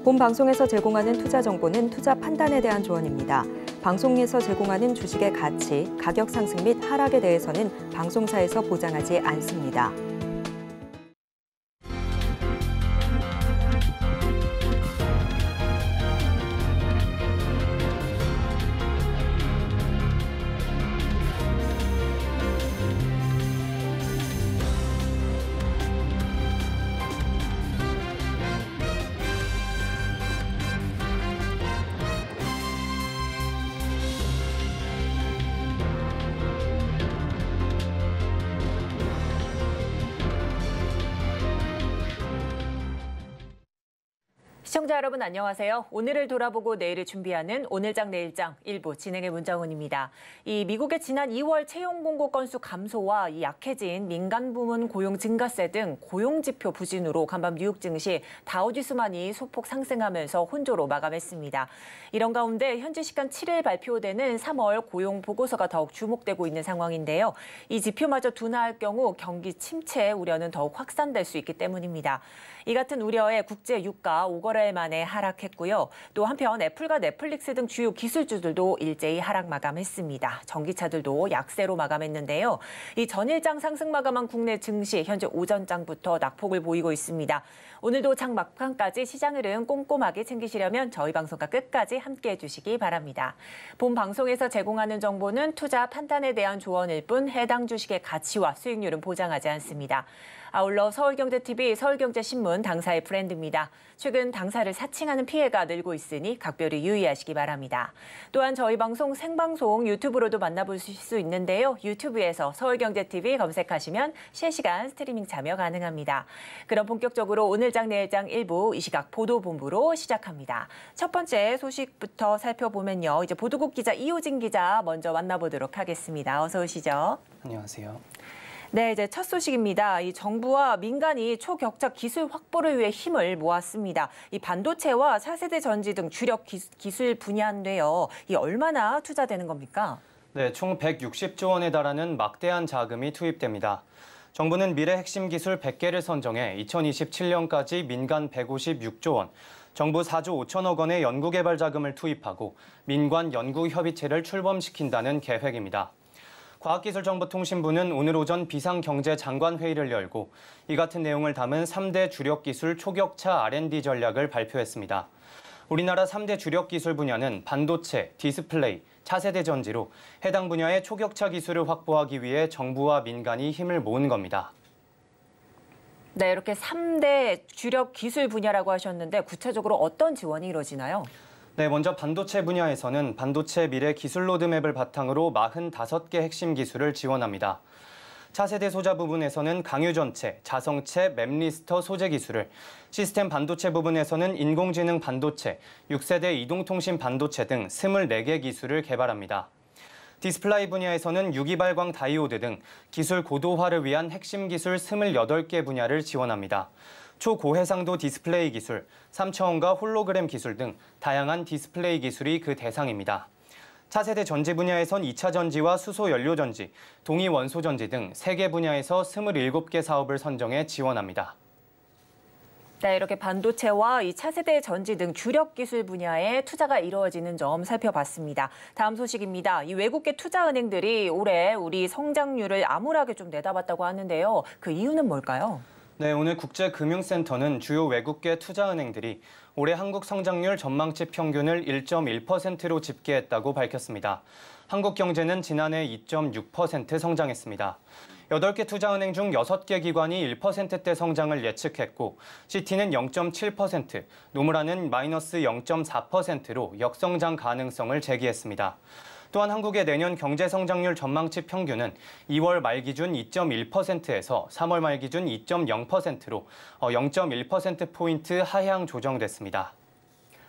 본 방송에서 제공하는 투자 정보는 투자 판단에 대한 조언입니다. 방송에서 제공하는 주식의 가치, 가격 상승 및 하락에 대해서는 방송사에서 보장하지 않습니다. 시청자 여러분 안녕하세요. 오늘을 돌아보고 내일을 준비하는 오늘장 내일장 1부 진행의 문정은입니다. 이 미국의 지난 2월 채용 공고 건수 감소와 이 약해진 민간 부문 고용 증가세 등 고용 지표 부진으로 간밤 뉴욕 증시 다우지수만이 소폭 상승하면서 혼조로 마감했습니다. 이런 가운데 현지 시간 7일 발표되는 3월 고용 보고서가 더욱 주목되고 있는 상황인데요. 이 지표마저 둔화할 경우 경기 침체 우려는 더욱 확산될 수 있기 때문입니다. 이 같은 우려에 국제 유가 5거래일 만에 하락했고요. 또 한편 애플과 넷플릭스 등 주요 기술주들도 일제히 하락 마감했습니다. 전기차들도 약세로 마감했는데요. 이 전일장 상승 마감한 국내 증시 현재 오전장부터 낙폭을 보이고 있습니다. 오늘도 장 막판까지 시장 흐름 꼼꼼하게 챙기시려면 저희 방송과 끝까지 함께해 주시기 바랍니다. 본 방송에서 제공하는 정보는 투자 판단에 대한 조언일 뿐 해당 주식의 가치와 수익률은 보장하지 않습니다. 아울러 서울경제TV, 서울경제신문 당사의 브랜드입니다. 최근 당사를 사칭하는 피해가 늘고 있으니 각별히 유의하시기 바랍니다. 또한 저희 방송 생방송 유튜브로도 만나보실 수 있는데요. 유튜브에서 서울경제TV 검색하시면 실시간 스트리밍 참여 가능합니다. 그럼 본격적으로 오늘장 내일장 1부 이 시각 보도본부로 시작합니다. 첫 번째 소식부터 살펴보면요. 이제 보도국 기자 이호진 기자 먼저 만나보도록 하겠습니다. 어서 오시죠. 안녕하세요. 네, 이제 첫 소식입니다. 이 정부와 민간이 초격차 기술 확보를 위해 힘을 모았습니다. 이 반도체와 차세대 전지 등 주력 기술 분야인데요. 이 얼마나 투자되는 겁니까? 네, 총 160조 원에 달하는 막대한 자금이 투입됩니다. 정부는 미래 핵심 기술 100개를 선정해 2027년까지 민간 156조 원, 정부 4조 5천억 원의 연구개발 자금을 투입하고 민관 연구협의체를 출범시킨다는 계획입니다. 과학기술정보통신부는 오늘 오전 비상경제장관회의를 열고 이 같은 내용을 담은 3대 주력기술 초격차 R&D 전략을 발표했습니다. 우리나라 3대 주력기술 분야는 반도체, 디스플레이, 차세대 전지로 해당 분야의 초격차 기술을 확보하기 위해 정부와 민간이 힘을 모은 겁니다. 네, 이렇게 3대 주력 기술 분야라고 하셨는데 구체적으로 어떤 지원이 이루어지나요? 네, 먼저 반도체 분야에서는 반도체 미래 기술 로드맵을 바탕으로 45개 핵심 기술을 지원합니다. 차세대 소자 부분에서는 강유전체, 자성체, 맵리스터 소재 기술을, 시스템 반도체 부분에서는 인공지능 반도체, 6세대 이동통신 반도체 등 24개 기술을 개발합니다. 디스플레이 분야에서는 유기발광 다이오드 등 기술 고도화를 위한 핵심 기술 28개 분야를 지원합니다. 초고해상도 디스플레이 기술, 3차원과 홀로그램 기술 등 다양한 디스플레이 기술이 그 대상입니다. 차세대 전지 분야에선 2차 전지와 수소 연료 전지, 동위 원소 전지 등 3개 분야에서 27개 사업을 선정해 지원합니다. 네, 이렇게 반도체와 이 차세대 전지 등 주력 기술 분야에 투자가 이루어지는 점 살펴봤습니다. 다음 소식입니다. 이 외국계 투자은행들이 올해 우리 성장률을 암울하게 좀 내다봤다고 하는데요. 그 이유는 뭘까요? 네, 오늘 국제금융센터는 주요 외국계 투자은행들이 올해 한국 성장률 전망치 평균을 1.1%로 집계했다고 밝혔습니다. 한국 경제는 지난해 2.6% 성장했습니다. 8개 투자은행 중 6개 기관이 1%대 성장을 예측했고 시티는 0.7%, 노무라는 마이너스 0.4%로 역성장 가능성을 제기했습니다. 또한 한국의 내년 경제 성장률 전망치 평균은 2월 말 기준 2.1%에서 3월 말 기준 2.0%로 0.1%포인트 하향 조정됐습니다.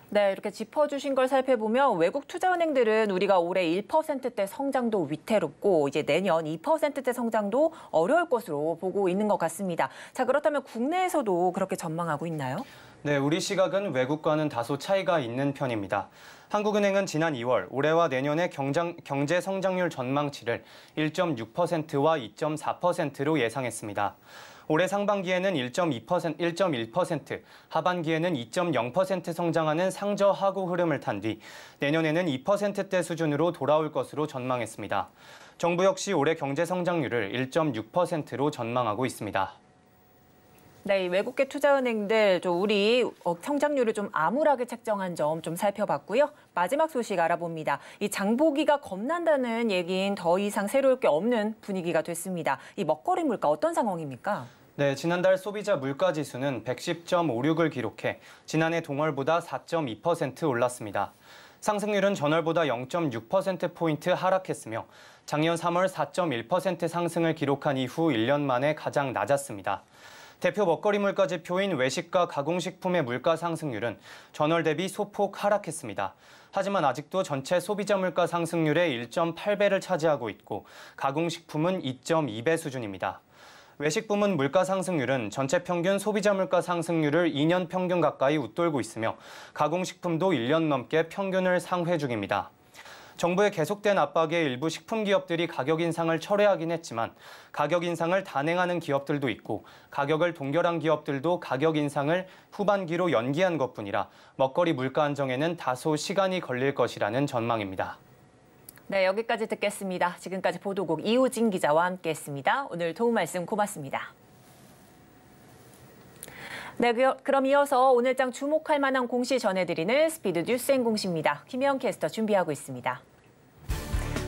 네, 이렇게 짚어주신 걸 살펴보면 외국 투자은행들은 우리가 올해 1%대 성장도 위태롭고 이제 내년 2%대 성장도 어려울 것으로 보고 있는 것 같습니다. 자, 그렇다면 국내에서도 그렇게 전망하고 있나요? 네, 우리 시각은 외국과는 다소 차이가 있는 편입니다. 한국은행은 지난 2월 올해와 내년의 경제 성장률 전망치를 1.6%와 2.4%로 예상했습니다. 올해 상반기에는 1.1%, 하반기에는 2.0% 성장하는 상저하구 흐름을 탄 뒤 내년에는 2%대 수준으로 돌아올 것으로 전망했습니다. 정부 역시 올해 경제 성장률을 1.6%로 전망하고 있습니다. 네, 이 외국계 투자은행들 우리 성장률을 좀 암울하게 책정한 점 좀 살펴봤고요. 마지막 소식 알아봅니다. 이 장보기가 겁난다는 얘기는 더 이상 새로울 게 없는 분위기가 됐습니다. 이 먹거리 물가 어떤 상황입니까? 네, 지난달 소비자 물가지수는 110.56을 기록해 지난해 동월보다 4.2% 올랐습니다. 상승률은 전월보다 0.6%포인트 하락했으며 작년 3월 4.1% 상승을 기록한 이후 1년 만에 가장 낮았습니다. 대표 먹거리 물가 지표인 외식과 가공식품의 물가 상승률은 전월 대비 소폭 하락했습니다. 하지만 아직도 전체 소비자 물가 상승률의 1.8배를 차지하고 있고 가공식품은 2.2배 수준입니다. 외식 부문 물가 상승률은 전체 평균 소비자 물가 상승률을 2년 평균 가까이 웃돌고 있으며 가공식품도 1년 넘게 평균을 상회 중입니다. 정부의 계속된 압박에 일부 식품 기업들이 가격 인상을 철회하긴 했지만 가격 인상을 단행하는 기업들도 있고 가격을 동결한 기업들도 가격 인상을 후반기로 연기한 것뿐이라 먹거리 물가 안정에는 다소 시간이 걸릴 것이라는 전망입니다. 네, 여기까지 듣겠습니다. 지금까지 보도국 이호진 기자와 함께했습니다. 오늘 도움 말씀 고맙습니다. 네, 그럼 이어서 오늘장 주목할 만한 공시 전해드리는 스피드 뉴스앤공시입니다. 김혜연 캐스터 준비하고 있습니다.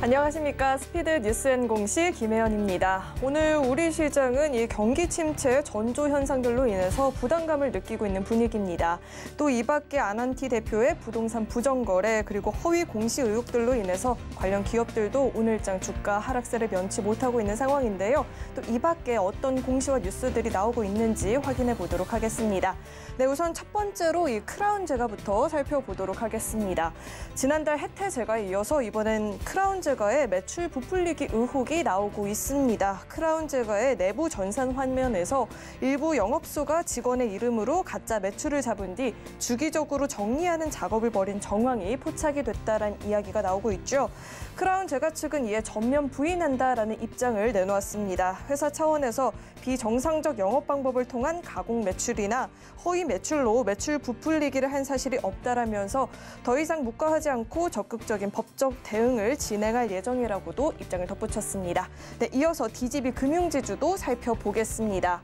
안녕하십니까. 스피드 뉴스앤공시 김혜연입니다. 오늘 우리 시장은 이 경기 침체 전조 현상들로 인해서 부담감을 느끼고 있는 분위기입니다. 또 이 밖에 아난티 대표의 부동산 부정거래 그리고 허위 공시 의혹들로 인해서 관련 기업들도 오늘장 주가 하락세를 면치 못하고 있는 상황인데요. 또 이 밖에 어떤 공시와 뉴스들이 나오고 있는지 확인해 보도록 하겠습니다. 네, 우선 첫 번째로 이 크라운 제과부터 살펴보도록 하겠습니다. 지난달 혜태 제과에 이어서 이번엔 크라운 제과의 매출 부풀리기 의혹이 나오고 있습니다. 크라운 제과의 내부 전산 화면에서 일부 영업소가 직원의 이름으로 가짜 매출을 잡은 뒤 주기적으로 정리하는 작업을 벌인 정황이 포착이 됐다라는 이야기가 나오고 있죠. 크라운 제과 측은 이에 전면 부인한다라는 입장을 내놓았습니다. 회사 차원에서 비정상적 영업 방법을 통한 가공 매출이나 허위 매출로 매출 부풀리기를 한 사실이 없다라면서 더 이상 묵과하지 않고 적극적인 법적 대응을 진행할 예정이라고도 입장을 덧붙였습니다. 네, 이어서 DGB 금융지주도 살펴보겠습니다.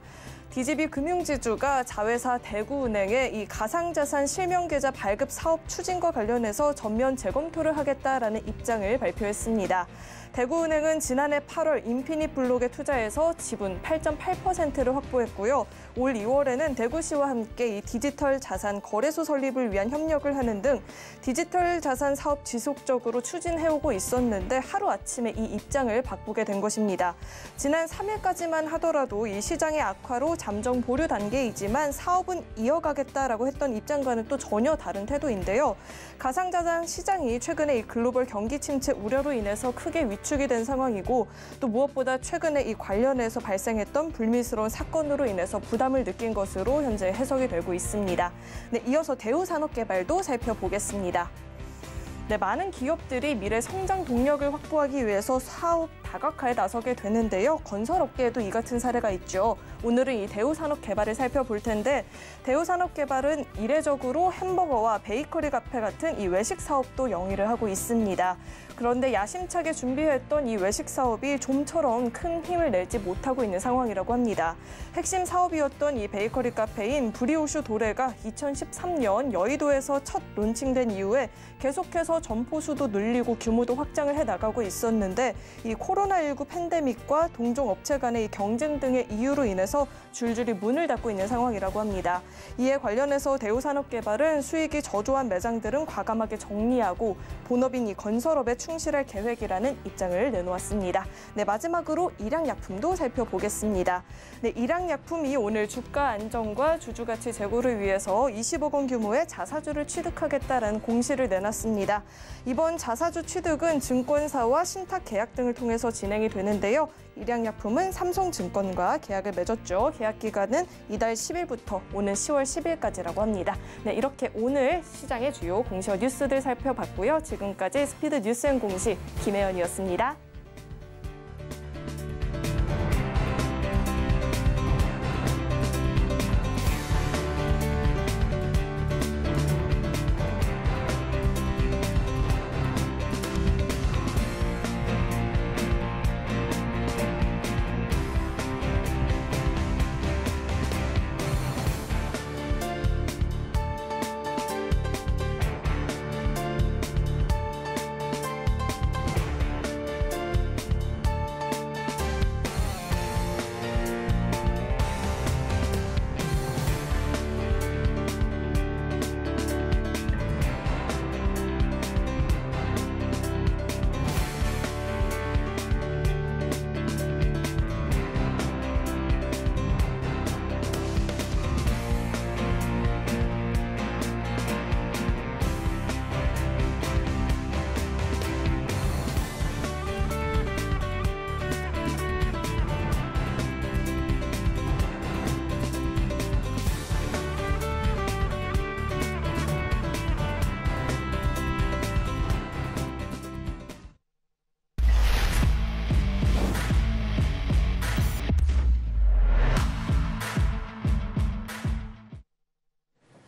DGB 금융지주가 자회사 대구은행의 이 가상자산 실명계좌 발급 사업 추진과 관련해서 전면 재검토를 하겠다라는 입장을 발표했습니다. 대구은행은 지난해 8월 인피니블록에 투자해서 지분 8.8%를 확보했고요. 올 2월에는 대구시와 함께 이 디지털 자산 거래소 설립을 위한 협력을 하는 등 디지털 자산 사업 지속적으로 추진해오고 있었는데 하루아침에 이 입장을 바꾸게 된 것입니다. 지난 3일까지만 하더라도 이 시장의 악화로 잠정 보류 단계이지만 사업은 이어가겠다라고 했던 입장과는 또 전혀 다른 태도인데요. 가상자산 시장이 최근에 이 글로벌 경기 침체 우려로 인해서 크게 위축이 된 상황이고 또 무엇보다 최근에 이 관련해서 발생했던 불미스러운 사건으로 인해서 부담을 느낀 것으로 현재 해석이 되고 있습니다. 네, 이어서 대우산업개발도 살펴보겠습니다. 네, 많은 기업들이 미래 성장 동력을 확보하기 위해서 사업 다각화에 나서게 되는데요. 건설업계에도 이 같은 사례가 있죠. 오늘은 이 대우산업개발을 살펴볼 텐데 대우산업개발은 이례적으로 햄버거와 베이커리 카페 같은 이 외식 사업도 영위를 하고 있습니다. 그런데 야심차게 준비했던 이 외식 사업이 좀처럼 큰 힘을 내지 못하고 있는 상황이라고 합니다. 핵심 사업이었던 이 베이커리 카페인 브리오슈 도레가 2013년 여의도에서 첫 론칭된 이후에 계속해서 점포 수도 늘리고 규모도 확장을 해나가고 있었는데 이 코로나19 팬데믹과 동종 업체 간의 이 경쟁 등의 이유로 인해서 줄줄이 문을 닫고 있는 상황이라고 합니다. 이에 관련해서 대우산업개발은 수익이 저조한 매장들은 과감하게 정리하고 본업인 이 건설업에 충실할 계획이라는 입장을 내놓았습니다. 네, 마지막으로 일양약품도 살펴보겠습니다. 네, 일양약품이 오늘 주가 안정과 주주가치 제고를 위해서 20억 원 규모의 자사주를 취득하겠다는 공시를 내놨습니다. 이번 자사주 취득은 증권사와 신탁 계약 등을 통해서 진행이 되는데요. 일양약품은 삼성증권과 계약을 맺었죠. 계약 기간은 이달 10일부터 오는 10월 10일까지라고 합니다. 네, 이렇게 오늘 시장의 주요 공시와 뉴스들 살펴봤고요. 지금까지 스피드 뉴스앤공시 김혜연이었습니다.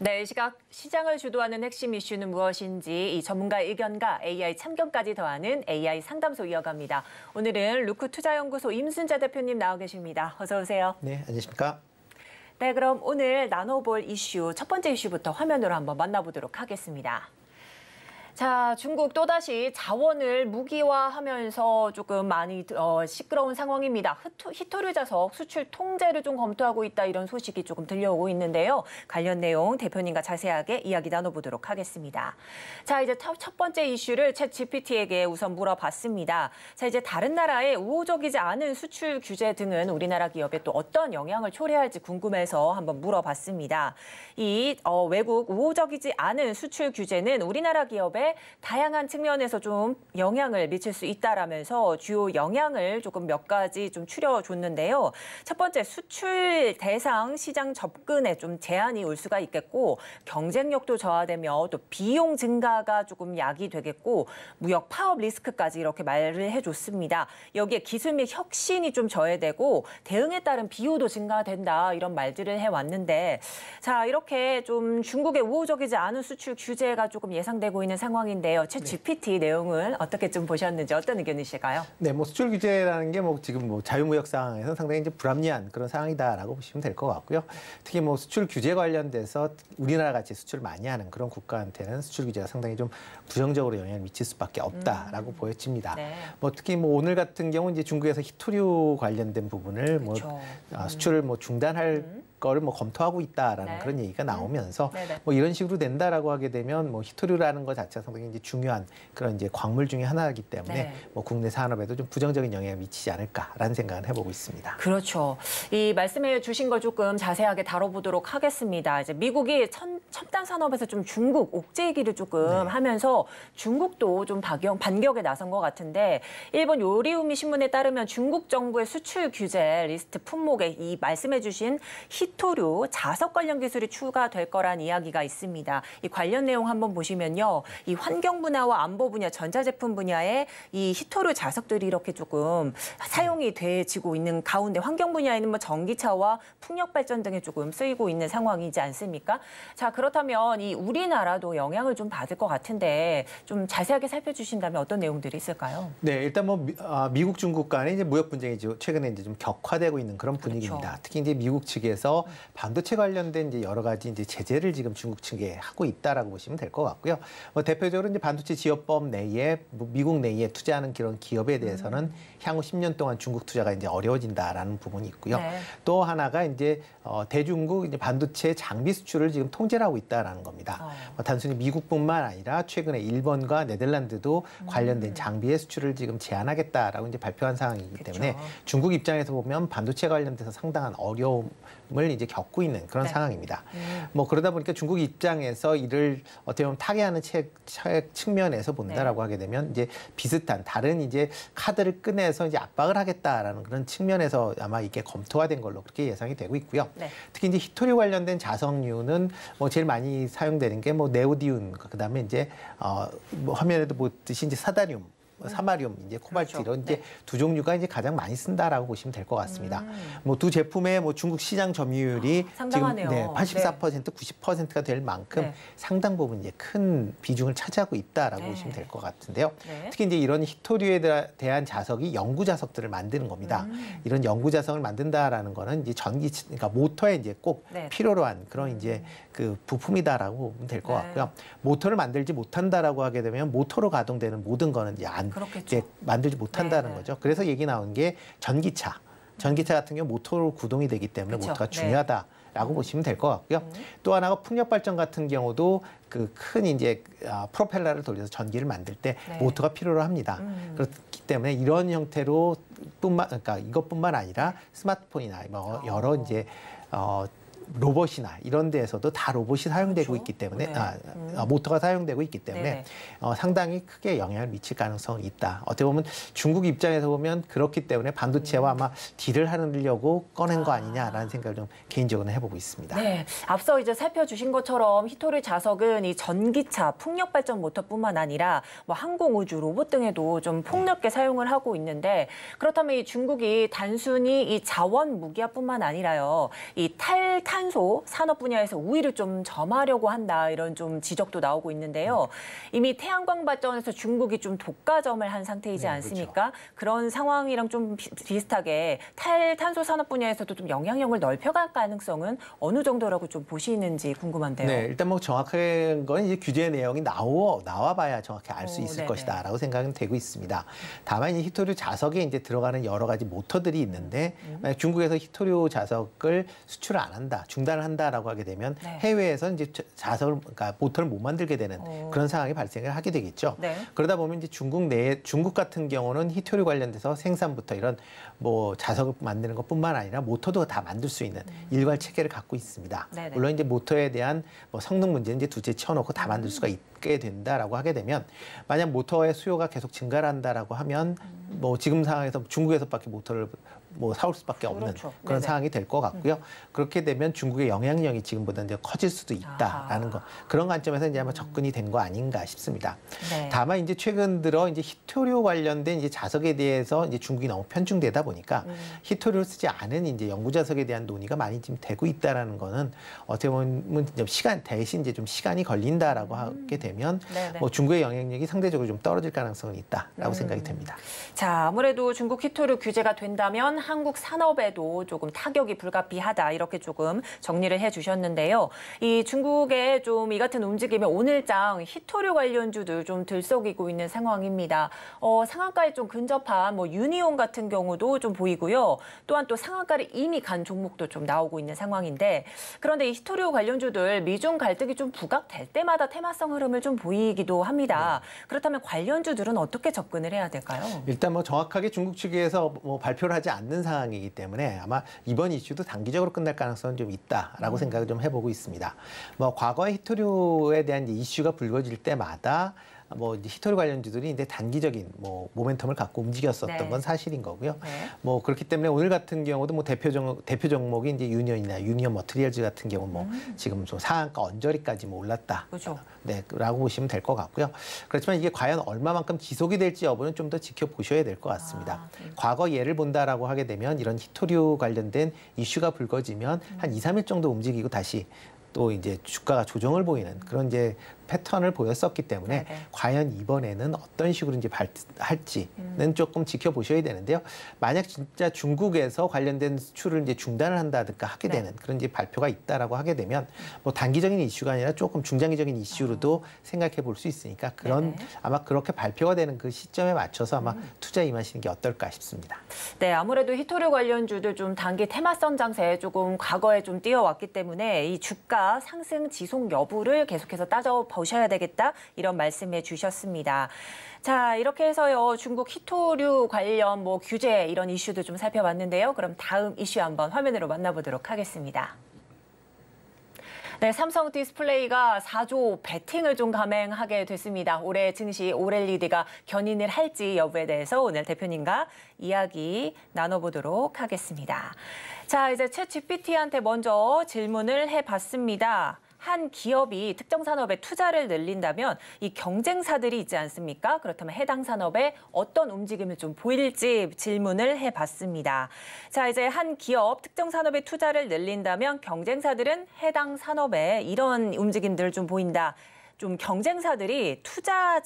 네, 이 시각 시장을 주도하는 핵심 이슈는 무엇인지 이 전문가 의견과 AI 참견까지 더하는 AI 상담소 이어갑니다. 오늘은 루크 투자연구소 임순재 대표님 나와 계십니다. 어서 오세요. 네, 안녕하십니까? 네, 그럼 오늘 나눠볼 이슈, 첫 번째 이슈부터 화면으로 한번 만나보도록 하겠습니다. 자, 중국 또다시 자원을 무기화하면서 조금 많이 시끄러운 상황입니다. 히토류 자석 수출 통제를 좀 검토하고 있다 이런 소식이 조금 들려오고 있는데요. 관련 내용 대표님과 자세하게 이야기 나눠보도록 하겠습니다. 자, 이제 첫 번째 이슈를 챗GPT에게 우선 물어봤습니다. 자, 이제 다른 나라의 우호적이지 않은 수출 규제 등은 우리나라 기업에 또 어떤 영향을 초래할지 궁금해서 한번 물어봤습니다. 이 외국 우호적이지 않은 수출 규제는 우리나라 기업에 다양한 측면에서 좀 영향을 미칠 수 있다라면서 주요 영향을 조금 몇 가지 좀 추려줬는데요. 첫 번째, 수출 대상 시장 접근에 좀 제한이 올 수가 있겠고, 경쟁력도 저하되며 또 비용 증가가 조금 야기되겠고, 무역 파업 리스크까지 이렇게 말을 해줬습니다. 여기에 기술 및 혁신이 좀 저해되고 대응에 따른 비용도 증가된다 이런 말들을 해왔는데, 자, 이렇게 좀 중국의 우호적이지 않은 수출 규제가 조금 예상되고 있는 상황인데요. 챗GPT 내용을 어떻게 좀 보셨는지 어떤 의견이실까요? 네, 뭐 수출 규제라는 게 뭐 지금 뭐 자유무역 상황에서 상당히 이제 불합리한 그런 상황이다라고 보시면 될 것 같고요. 특히 뭐 수출 규제 관련돼서 우리나라 같이 수출을 많이 하는 그런 국가한테는 수출 규제가 상당히 좀 부정적으로 영향을 미칠 수밖에 없다라고 보여집니다. 네. 뭐 특히 뭐 오늘 같은 경우 이제 중국에서 히토류 관련된 부분을 그렇죠. 뭐 수출을 뭐 중단할 거를 뭐 검토하고 있다라는 네. 그런 얘기가 나오면서 네네. 뭐 이런 식으로 된다라고 하게 되면 뭐 히토류라는 것 자체가 상당히 이제 중요한 그런 이제 광물 중에 하나이기 때문에 네. 뭐 국내 산업에도 좀 부정적인 영향을 미치지 않을까라는 생각을 해보고 있습니다. 그렇죠. 이 말씀해 주신 걸 조금 자세하게 다뤄보도록 하겠습니다. 이제 미국이 첨단 산업에서 좀 중국 옥죄 얘기를 조금 하면서 중국도 좀 반격에 나선 것 같은데, 일본 요리우미 신문에 따르면 중국 정부의 수출 규제 리스트 품목에 이 말씀해 주신 히토류 자석 관련 기술이 추가될 거란 이야기가 있습니다. 이 관련 내용 한번 보시면요. 이 환경 분야와 안보 분야, 전자제품 분야에 이 히토류 자석들이 이렇게 조금 사용이 되지고 있는 가운데 환경 분야에는 뭐 전기차와 풍력 발전 등에 조금 쓰이고 있는 상황이지 않습니까? 자, 그렇다면 이 우리나라도 영향을 좀 받을 것 같은데 좀 자세하게 살펴주신다면 어떤 내용들이 있을까요? 네, 일단 뭐 미국 중국 간의 이제 무역 분쟁이 최근에 이제 좀 격화되고 있는 그런 분위기입니다. 그렇죠. 특히 이제 미국 측에서 반도체 관련된 이제 여러 가지 이제 제재를 지금 중국 측에 하고 있다라고 보시면 될 것 같고요. 뭐 대표적으로 이제 반도체 지역법 내에 미국 내에 투자하는 그런 기업에 대해서는 향후 10년 동안 중국 투자가 이제 어려워진다라는 부분이 있고요. 네. 또 하나가 이제 대중국 이제 반도체 장비 수출을 지금 통제를 하고 있다라는 겁니다. 단순히 미국뿐만 아니라 최근에 일본과 네덜란드도 관련된 장비의 수출을 지금 제한하겠다라고 이제 발표한 상황이기 때문에 중국 입장에서 보면 반도체 관련돼서 상당한 어려움을 이제 겪고 있는 그런 상황입니다. 뭐 그러다 보니까 중국 입장에서 이를 어떻게 보면 타개하는 측면에서 본다라고 하게 되면 이제 비슷한 다른 이제 카드를 꺼내서 이제 압박을 하겠다라는 그런 측면에서 아마 이게 검토가 된 걸로 그렇게 예상이 되고 있고요. 네. 특히 이제 히토류 관련된 자석류는 뭐 제일 많이 사용되는 게 뭐 네오디움, 그다음에 이제 뭐 화면에도 보듯이 이제 사다륨, 사마륨, 이제 코발트 그렇죠. 이런 이제 네. 두 종류가 이제 가장 많이 쓴다라고 보시면 될 것 같습니다. 뭐 두 제품의 뭐 중국 시장 점유율이 상당하네요. 지금 84%, 90%가 될 만큼 네. 상당 부분 이제 큰 비중을 차지하고 있다라고 네. 보시면 될 것 같은데요. 네. 특히 이제 이런 히토류에 대한 자석이 연구 자석들을 만드는 겁니다. 이런 연구 자석을 만든다라는 거는 이제 그러니까 모터에 이제 꼭 네. 필요로 한 그런 이제 그 부품이다라고 보면 될 것 네. 같고요. 모터를 만들지 못한다라고 하게 되면 모터로 가동되는 모든 거는 이제 그렇겠죠. 이제 만들지 못한다는 네. 거죠. 그래서 얘기 나온 게 전기차 같은 경우 모터로 구동이 되기 때문에 그렇죠. 모터가 네. 중요하다라고 보시면 될 것 같고요. 또 하나가 풍력 발전 같은 경우도 그 큰 이제 프로펠러를 돌려서 전기를 만들 때 네. 모터가 필요로 합니다. 그렇기 때문에 이런 형태로 그러니까 이것뿐만 아니라 스마트폰이나 뭐 여러 이제 로봇이나 이런 데에서도 다 로봇이 사용되고 그렇죠. 있기 때문에 네. 모터가 사용되고 있기 때문에 네네. 상당히 크게 영향을 미칠 가능성이 있다. 어떻게 보면 중국 입장에서 보면 그렇기 때문에 반도체와 아마 딜을 하려고 꺼낸 거 아니냐라는 생각을 좀 개인적으로 해보고 있습니다. 네, 앞서 이제 살펴주신 것처럼 히토류 자석은 이 전기차, 풍력 발전 모터뿐만 아니라 뭐 항공 우주, 로봇 등에도 좀 폭넓게 사용을 하고 있는데, 그렇다면 이 중국이 단순히 이 자원 무기화뿐만 아니라요, 이 탈탄소 산업 분야에서 우위를 좀 점하려고 한다 이런 좀 지적도 나오고 있는데요. 이미 태양광 발전에서 중국이 좀 독과점을 한 상태이지 않습니까? 그렇죠. 그런 상황이랑 좀 비슷하게 탈탄소 산업 분야에서도 좀 영향력을 넓혀갈 가능성은 어느 정도라고 좀 보시는지 궁금한데요. 네, 일단 뭐 정확한 건 이제 규제 내용이 나와봐야 정확히 알 수 있을 네네. 것이다라고 생각은 되고 있습니다. 다만 이 히토류 자석에 이제 들어가는 여러 가지 모터들이 있는데 만약 중국에서 히토류 자석을 수출을 안 한다, 중단을 한다라고 하게 되면 네. 해외에서 이제 자석을 그러니까 모터를 못 만들게 되는 그런 상황이 발생을 하게 되겠죠. 네. 그러다 보면 이제 중국 같은 경우는 히토류 관련돼서 생산부터 이런 뭐 자석을 만드는 것뿐만 아니라 모터도 다 만들 수 있는 일괄 체계를 갖고 있습니다. 네네. 물론 이제 모터에 대한 뭐 성능 문제는 이제 둘째 치워놓고 다 만들 수가 있게 된다라고 하게 되면 만약 모터의 수요가 계속 증가를 한다라고 하면 뭐 지금 상황에서 중국에서밖에 모터를 뭐 사올 수밖에 없는 그렇죠. 그런 네네. 상황이 될 것 같고요. 그렇게 되면 중국의 영향력이 지금보다 이제 커질 수도 있다라는 거 그런 관점에서 이제 아마 접근이 된 거 아닌가 싶습니다. 네. 다만 이제 최근 들어 이제 히토류 관련된 이제 자석에 대해서 이제 중국이 너무 편중되다 보니까 히토류를 쓰지 않은 이제 연구 자석에 대한 논의가 많이 지금 되고 있다라는 거는 어떻게 보면 좀 시간 대신 이제 좀 시간이 걸린다라고 하게 되면 네네. 뭐 중국의 영향력이 상대적으로 좀 떨어질 가능성은 있다라고 생각이 됩니다. 자, 아무래도 중국 히토류 규제가 된다면 한국 산업에도 조금 타격이 불가피하다 이렇게 조금 정리를 해주셨는데요. 이 중국의 좀 이 같은 움직임에 오늘장 히토류 관련주들 좀 들썩이고 있는 상황입니다. 상한가에 좀 근접한 뭐 유니온 같은 경우도 좀 보이고요. 또한 또 상한가를 이미 간 종목도 좀 나오고 있는 상황인데 그런데 이 히토류 관련주들 미중 갈등이 좀 부각될 때마다 테마성 흐름을 좀 보이기도 합니다. 그렇다면 관련주들은 어떻게 접근을 해야 될까요? 일단 뭐 정확하게 중국 측에서 뭐 발표를 하지 않는 상황이기 때문에 아마 이번 이슈도 단기적으로 끝날 가능성은 좀 있다라고 생각을 좀 해보고 있습니다. 뭐 과거에 히토류에 대한 이슈가 불거질 때마다 뭐 이제 히토류 관련주들이 이제 단기적인 뭐 모멘텀을 갖고 움직였었던 네. 건 사실인 거고요. 네. 뭐 그렇기 때문에 오늘 같은 경우도 뭐 대표 종목이 이제 유니온 머티리얼즈 같은 경우 뭐 지금 좀 상한가 언저리까지 뭐 올랐다. 그렇죠. 네, 라고 보시면 될 것 같고요. 그렇지만 이게 과연 얼마만큼 지속이 될지 여부는 좀 더 지켜보셔야 될 것 같습니다. 과거 예를 본다라고 하게 되면 이런 히토류 관련된 이슈가 불거지면 한 2, 3일 정도 움직이고 다시 또 이제 주가가 조정을 보이는 그런 이제 패턴을 보였었기 때문에 네네. 과연 이번에는 어떤 식으로 이제 할지는 조금 지켜보셔야 되는데요. 만약 진짜 중국에서 관련된 수출을 이제 중단을 한다든가 하게 네. 되는 그런 이제 발표가 있다라고 하게 되면 뭐 단기적인 이슈가 아니라 조금 중장기적인 이슈로도 생각해 볼 수 있으니까 그런 네네. 아마 그렇게 발표가 되는 그 시점에 맞춰서 아마 투자에 임하시는 게 어떨까 싶습니다. 네, 아무래도 히토류 관련주들 좀 단기 테마성 장세에 조금 과거에 좀 뛰어왔기 때문에 이 주가 상승 지속 여부를 계속해서 따져보셔야 되겠다 이런 말씀해 주셨습니다. 자, 이렇게 해서요 중국 히토류 관련 뭐 규제 이런 이슈도 좀 살펴봤는데요. 그럼 다음 이슈 한번 화면으로 만나보도록 하겠습니다. 네, 삼성 디스플레이가 4조 베팅을 좀 감행하게 됐습니다. 올해 증시 오렐리드가 견인을 할지 여부에 대해서 오늘 대표님과 이야기 나눠보도록 하겠습니다. 자, 이제 챗GPT한테 먼저 질문을 해봤습니다. 한 기업이 특정 산업에 투자를 늘린다면 이 경쟁사들이 있지 않습니까? 그렇다면 해당 산업에 어떤 움직임을 좀 보일지 질문을 해봤습니다. 자, 이제 한 기업 특정 산업에 투자를 늘린다면 경쟁사들은 해당 산업에 이런 움직임들을 좀 보인다. 좀 경쟁사들이 투자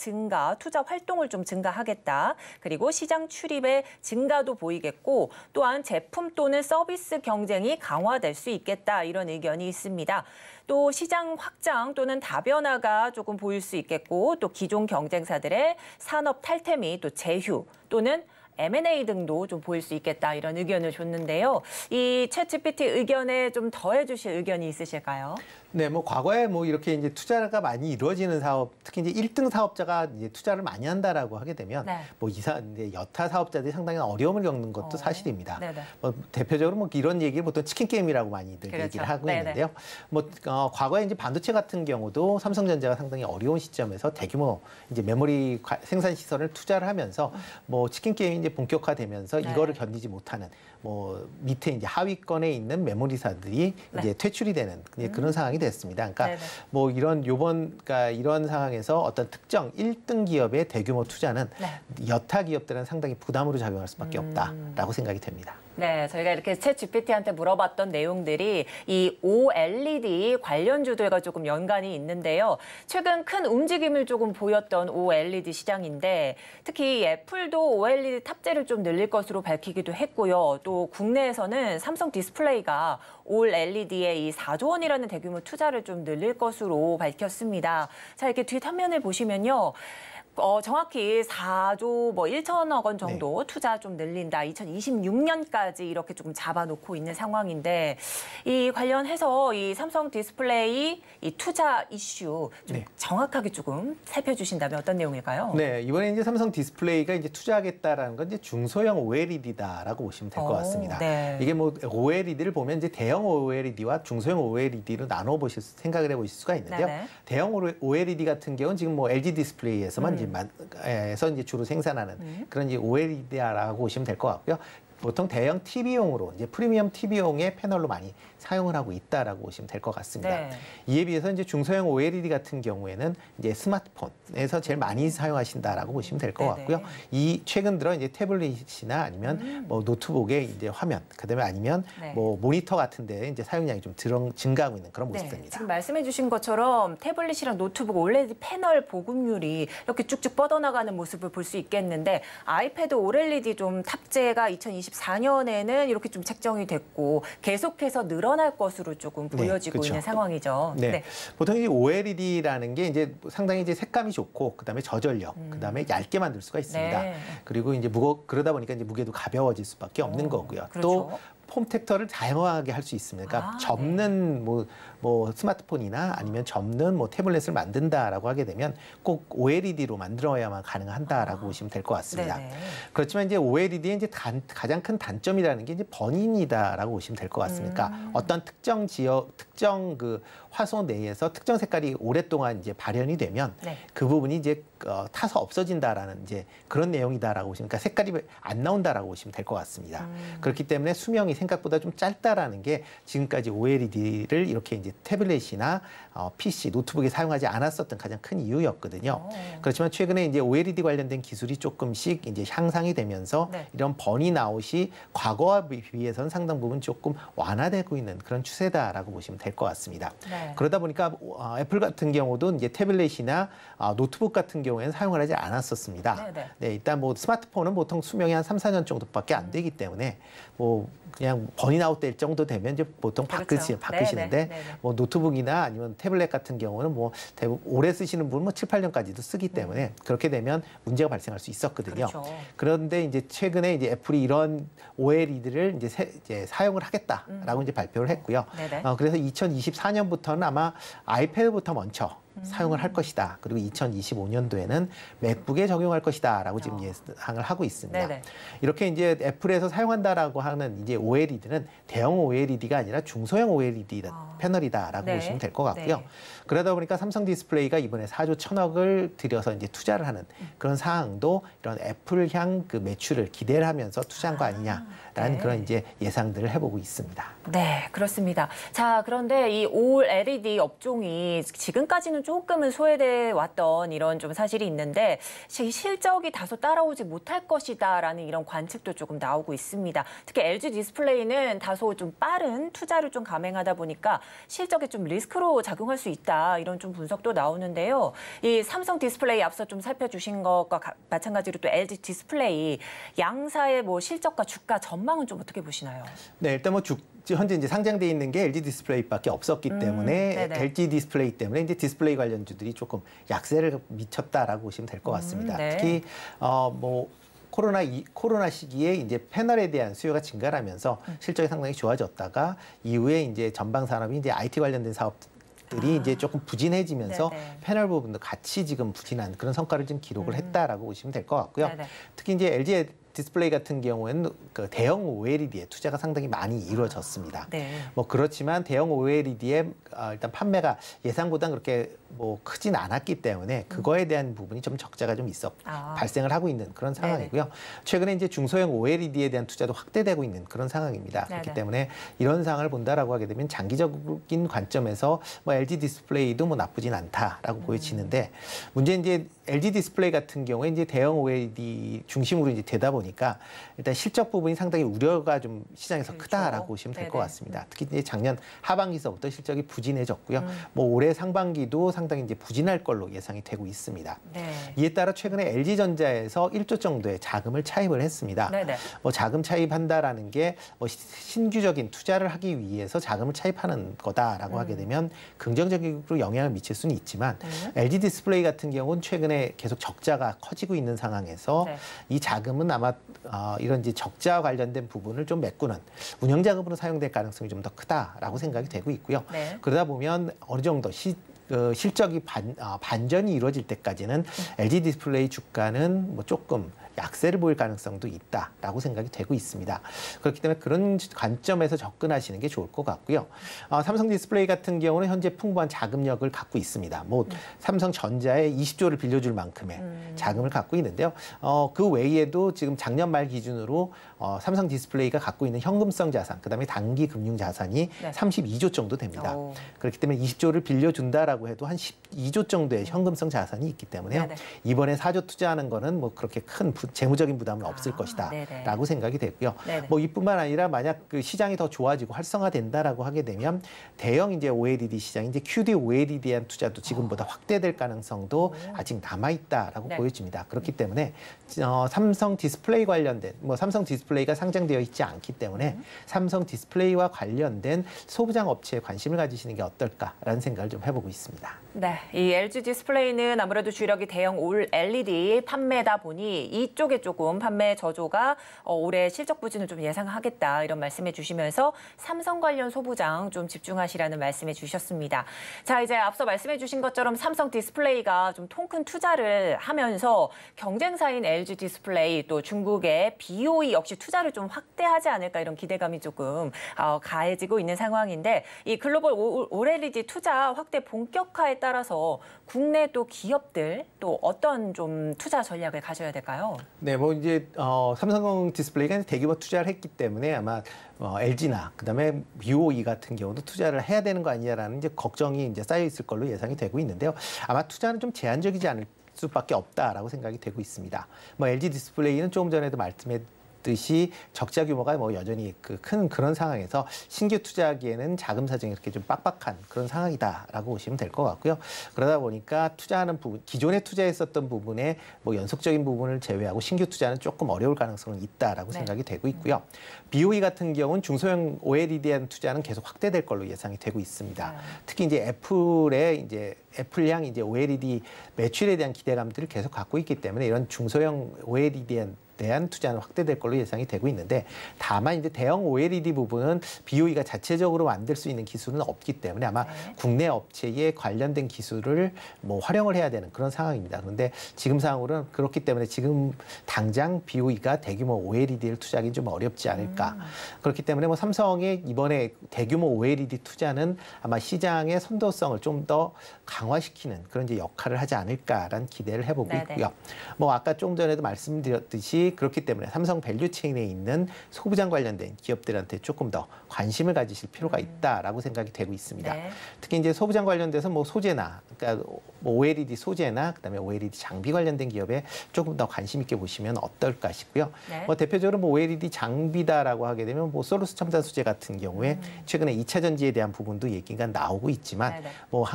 활동을 좀 증가하겠다. 그리고 시장 출입의 증가도 보이겠고 또한 제품 또는 서비스 경쟁이 강화될 수 있겠다. 이런 의견이 있습니다. 또 시장 확장 또는 다변화가 조금 보일 수 있겠고 또 기존 경쟁사들의 산업 탈퇴 및 또 제휴 또는 M&A 등도 좀 보일 수 있겠다 이런 의견을 줬는데요. 이 챗GPT 의견에 좀 더해 주실 의견이 있으실까요? 네, 뭐 과거에 뭐 이렇게 이제 투자가 많이 이루어지는 사업, 특히 이제 1등 사업자가 이제 투자를 많이 한다라고 하게 되면 네. 뭐 이제 여타 사업자들이 상당히 어려움을 겪는 것도 사실입니다. 네네. 뭐 대표적으로 뭐 이런 얘기를 보통 치킨 게임이라고 많이들 그렇죠. 얘기를 하고 네네. 있는데요. 뭐 과거에 이제 반도체 같은 경우도 삼성전자가 상당히 어려운 시점에서 대규모 이제 메모리 생산 시설을 투자를 하면서 뭐 치킨 게임이 이제 본격화되면서 네. 이거를 견디지 못하는 뭐 밑에 이제 하위권에 있는 메모리사들이 네. 이제 퇴출이 되는 이제 그런 상황이 됐습니다. 그러니까 네네. 뭐 그러니까 이런 상황에서 어떤 특정 1등 기업의 대규모 투자는 네. 여타 기업들은 상당히 부담으로 작용할 수밖에 없다라고 생각이 됩니다. 네, 저희가 이렇게 챗GPT한테 물어봤던 내용들이 이 OLED 관련주들과 조금 연관이 있는데요. 최근 큰 움직임을 조금 보였던 OLED 시장인데 특히 애플도 OLED 탑재를 좀 늘릴 것으로 밝히기도 했고요. 또 국내에서는 삼성 디스플레이가 OLED에 이 4조 원이라는 대규모 투자를 좀 늘릴 것으로 밝혔습니다. 자, 이렇게 뒷화면을 보시면요. 정확히 4조 1천억 원 정도 투자 좀 늘린다. 2026년까지 이렇게 조금 잡아놓고 있는 상황인데 이 관련해서 이 삼성 디스플레이 이 투자 이슈 좀 정확하게 조금 살펴주신다면 어떤 내용일까요? 네, 이번에 이제 삼성 디스플레이가 이제 투자하겠다라는 건 이제 중소형 OLED다라고 보시면 될 것 같습니다. 네. 이게 뭐 OLED를 보면 이제 대형 OLED와 중소형 OLED로 나눠 보실 생각을 해보실 수가 있는데요. 네네. 대형 OLED 같은 경우는 지금 뭐 LG 디스플레이에서만 이제 주로 생산하는 그런 이제 OLED라고 보시면 될 것 같고요. 보통 대형 TV용으로 이제 프리미엄 TV용의 패널로 많이 사용을 하고 있다라고 보시면 될 것 같습니다. 네. 이에 비해서 이제 중소형 OLED 같은 경우에는 이제 스마트폰에서 제일 많이 사용하신다라고 보시면 될 것 같고요. 이 최근 들어 이제 태블릿이나 아니면 뭐 노트북의 이제 화면, 그다음에 아니면 뭐 모니터 같은데 이제 사용량이 좀 증가하고 있는 그런 모습입니다. 지금 말씀해주신 것처럼 태블릿이랑 노트북 OLED 패널 보급률이 이렇게 쭉쭉 뻗어나가는 모습을 볼 수 있겠는데 아이패드 OLED 좀 탑재가 2024년에는 이렇게 좀 책정이 됐고 계속해서 늘어날 것으로 조금 보여지고 있는 상황이죠. 네. 보통 이 OLED라는 게 이제 상당히 이제 색감이 좋고 그다음에 저전력, 그다음에 얇게 만들 수가 있습니다. 그리고 이제 그러다 보니까 이제 무게도 가벼워질 수밖에 없는 거고요. 그렇죠. 또 폼 텍터를 다양하게 할 수 있습니다. 그러니까 접는 뭐 스마트폰이나 아니면 접는 뭐 태블릿을 만든다라고 하게 되면 꼭 OLED로 만들어야만 가능한다라고 보시면 될 것 같습니다. 그렇지만 이제 OLED의 이제 가장 큰 단점이라는 게 이제 번임이다라고 보시면 될 것 같습니다. 어떤 특정 지역, 특정 그 화소 내에서 특정 색깔이 오랫동안 이제 발현이 되면 그 부분이 이제 타서 없어진다라는 이제 그런 내용이다라고 보시면, 그러니까 색깔이 안 나온다라고 보시면 될 것 같습니다. 그렇기 때문에 수명이 생각보다 좀 짧다라는 게 지금까지 OLED를 이렇게 이제 태블릿이나 PC, 노트북에 사용하지 않았었던 가장 큰 이유였거든요. 그렇지만 최근에 이제 OLED 관련된 기술이 조금씩 이제 향상이 되면서 이런 번인아웃이 과거와 비해서는 상당 부분 조금 완화되고 있는 그런 추세다라고 보시면 될 것 같습니다. 그러다 보니까 애플 같은 경우도 이제 태블릿이나 노트북 같은 경우에는 사용을 하지 않았었습니다. 일단 뭐 스마트폰은 보통 수명이 한 3, 4년 정도밖에 안 되기 때문에 뭐 그냥 번인아웃 될 정도 되면 이제 보통 바꾸시는데 뭐 노트북이나 아니면 태블릿 같은 경우는 뭐 오래 쓰시는 분은 뭐 7, 8년까지도 쓰기 때문에 그렇게 되면 문제가 발생할 수 있었거든요. 그런데 이제 최근에 이제 애플이 이런 OLED를 이제 사용을 하겠다라고 이제 발표를 했고요. 그래서 2024년부터는 아마 아이패드부터 먼저 사용을 할 것이다. 그리고 2025년도에는 맥북에 적용할 것이다라고 지금 예상을 하고 있습니다. 이렇게 이제 애플에서 사용한다라고 하는 이제 OLED는 대형 OLED가 아니라 중소형 OLED 패널이다라고 보시면 될 것 같고요. 그러다 보니까 삼성 디스플레이가 이번에 4조 1천억을 들여서 이제 투자를 하는 그런 사항도 이런 애플향 그 매출을 기대를 하면서 투자한 거 아니냐라는 그런 이제 예상들을 해보고 있습니다. 네, 그렇습니다. 자, 그런데 이 OLED 업종이 지금까지는 조금은 소외돼 왔던 이런 좀 사실이 있는데 실적이 다소 따라오지 못할 것이다라는 이런 관측도 조금 나오고 있습니다. 특히 LG 디스플레이는 다소 좀 빠른 투자를 좀 감행하다 보니까 실적에 좀 리스크로 작용할 수 있다, 이런 좀 분석도 나오는데요. 이 삼성 디스플레이 앞서 좀 살펴주신 것과 마찬가지로 또 LG 디스플레이 양사의 뭐 실적과 주가 전망은 좀 어떻게 보시나요? 네, 일단 뭐 현재 이제 상장돼 있는 게 LG 디스플레이밖에 없었기 때문에 LG 디스플레이 때문에 이제 디스플레이 관련주들이 조금 약세를 미쳤다라고 보시면 될 것 같습니다. 특히 뭐 코로나 시기에 이제 패널에 대한 수요가 증가하면서 실적이 상당히 좋아졌다가 이후에 이제 전방 산업이 이제 IT 관련된 사업들이 이제 조금 부진해지면서 패널 부분도 같이 지금 부진한 그런 성과를 좀 기록을 했다라고 보시면 될 것 같고요. 특히 이제 LG 디스플레이 같은 경우에는 그 대형 OLED에 투자가 상당히 많이 이루어졌습니다. 뭐 그렇지만 대형 OLED의 일단 판매가 예상보다는 그렇게 뭐 크진 않았기 때문에 그거에 대한 부분이 좀 적자가 좀 발생을 하고 있는 그런 상황이고요. 네네. 최근에 이제 중소형 OLED에 대한 투자도 확대되고 있는 그런 상황입니다. 네네. 그렇기 때문에 이런 상황을 본다라고 하게 되면 장기적인 관점에서 뭐 LG 디스플레이도 뭐 나쁘진 않다라고 보여지는데 문제는 이제 LG 디스플레이 같은 경우에 이제 대형 OLED 중심으로 이제 되다 보니까 일단 실적 부분이 상당히 우려가 좀 시장에서 그렇죠. 크다라고 보시면 될 것 같습니다. 특히 이제 작년 하반기서부터 실적이 부진해졌고요. 뭐 올해 상반기도 상당히 이제 부진할 걸로 예상이 되고 있습니다. 네. 이에 따라 최근에 LG전자에서 1조 정도의 자금을 차입을 했습니다. 네네. 뭐 자금 차입한다라는 게 뭐 신규적인 투자를 하기 위해서 자금을 차입하는 거다라고 하게 되면 긍정적으로 영향을 미칠 수는 있지만 LG 디스플레이 같은 경우는 최근에 계속 적자가 커지고 있는 상황에서 네. 이 자금은 아마 이런 이제 적자 관련된 부분을 좀 메꾸는 운영 자금으로 사용될 가능성이 좀 더 크다라고 생각이 되고 있고요. 네. 그러다 보면 어느 정도 실적이 반전이 이루어질 때까지는 LG 디스플레이 주가는 뭐 조금 약세를 보일 가능성도 있다라고 생각이 되고 있습니다. 그렇기 때문에 그런 관점에서 접근하시는 게 좋을 것 같고요. 삼성 디스플레이 같은 경우는 현재 풍부한 자금력을 갖고 있습니다. 뭐 삼성전자에 20조를 빌려줄 만큼의 자금을 갖고 있는데요. 그 외에도 지금 작년 말 기준으로 삼성 디스플레이가 갖고 있는 현금성 자산, 그다음에 단기 금융 자산이 네. 32조 정도 됩니다. 그렇기 때문에 20조를 빌려준다라고 해도 한 12조 정도의 현금성 자산이 있기 때문에요. 네네. 이번에 4조 투자하는 거는 뭐 그렇게 큰 재무적인 부담은 없을 것이다라고 생각이 되고요. 네네. 뭐 이뿐만 아니라 만약 그 시장이 더 좋아지고 활성화된다라고 하게 되면 대형 이제 OLED 시장, 이제 QD OLED에 대한 투자도 지금보다 확대될 가능성도 아직 남아 있다라고 네. 보여집니다. 그렇기 때문에 삼성 디스플레이 관련된 뭐 삼성 디스플레이가 상장되어 있지 않기 때문에 삼성 디스플레이와 관련된 소부장 업체에 관심을 가지시는 게 어떨까라는 생각을 좀 해보고 있습니다. 네, 이 LG 디스플레이는 아무래도 주력이 대형 OLED 판매다 보니 이쪽에 조금 판매 저조가 올해 실적 부진을 좀 예상하겠다 이런 말씀해 주시면서 삼성 관련 소부장 좀 집중하시라는 말씀해 주셨습니다. 자, 이제 앞서 말씀해 주신 것처럼 삼성 디스플레이가 좀 통 큰 투자를 하면서 경쟁사인 LG 디스플레이 또 중국의 BOE 역시 투자를 좀 확대하지 않을까 이런 기대감이 조금 가해지고 있는 상황인데 이 글로벌 OLED 투자 확대 본격화에 따라서 국내 또 기업들 또 어떤 좀 투자 전략을 가져야 될까요? 네, 뭐 이제 삼성 디스플레이가 대규모 투자를 했기 때문에 아마 LG나 그다음에 BOE 같은 경우도 투자를 해야 되는 거 아니냐라는 이제 걱정이 이제 쌓여 있을 걸로 예상이 되고 있는데요. 아마 투자는 좀 제한적이지 않을 수밖에 없다라고 생각이 되고 있습니다. 뭐 LG 디스플레이는 조금 전에도 말씀했듯이 적자 규모가 뭐 여전히 큰 그런 상황에서 신규 투자하기에는 자금 사정이 이렇게 좀 빡빡한 그런 상황이다라고 보시면 될 것 같고요. 그러다 보니까 투자하는 부분, 기존에 투자했었던 부분에 뭐 연속적인 부분을 제외하고 신규 투자는 조금 어려울 가능성은 있다라고 네. 생각이 되고 있고요. BOE 같은 경우는 중소형 OLED에 대한 투자는 계속 확대될 걸로 예상이 되고 있습니다. 특히 이제 애플향 이제 OLED 매출에 대한 기대감들을 계속 갖고 있기 때문에 이런 중소형 OLED에 대한 투자는 확대될 걸로 예상이 되고 있는데 다만 이제 대형 OLED 부분은 BOE가 자체적으로 만들 수 있는 기술은 없기 때문에 아마 국내 업체에 관련된 기술을 뭐 활용을 해야 되는 그런 상황입니다. 그런데 지금 상황으로는 그렇기 때문에 지금 당장 BOE가 대규모 OLED를 투자하기는 좀 어렵지 않을까. 그렇기 때문에 뭐 삼성의 이번에 대규모 OLED 투자는 아마 시장의 선도성을 좀 더 강화시키는 그런 이제 역할을 하지 않을까라는 기대를 해보고 네네. 있고요. 뭐 아까 좀 전에도 말씀드렸듯이 그렇기 때문에 삼성 밸류체인에 있는 소부장 관련된 기업들한테 조금 더 관심을 가지실 필요가 있다라고 생각이 되고 있습니다. 네. 특히 이제 소부장 관련돼서 뭐 소재나 그러니까 뭐 OLED 소재나 그다음에 OLED 장비 관련된 기업에 조금 더 관심 있게 보시면 어떨까 싶고요. 네. 뭐 대표적으로 뭐 OLED 장비다라고 하게 되면 뭐 소루스 첨단 소재 같은 경우에 최근에 2차 전지에 대한 부분도 얘기가 나오고 있지만 네네. 뭐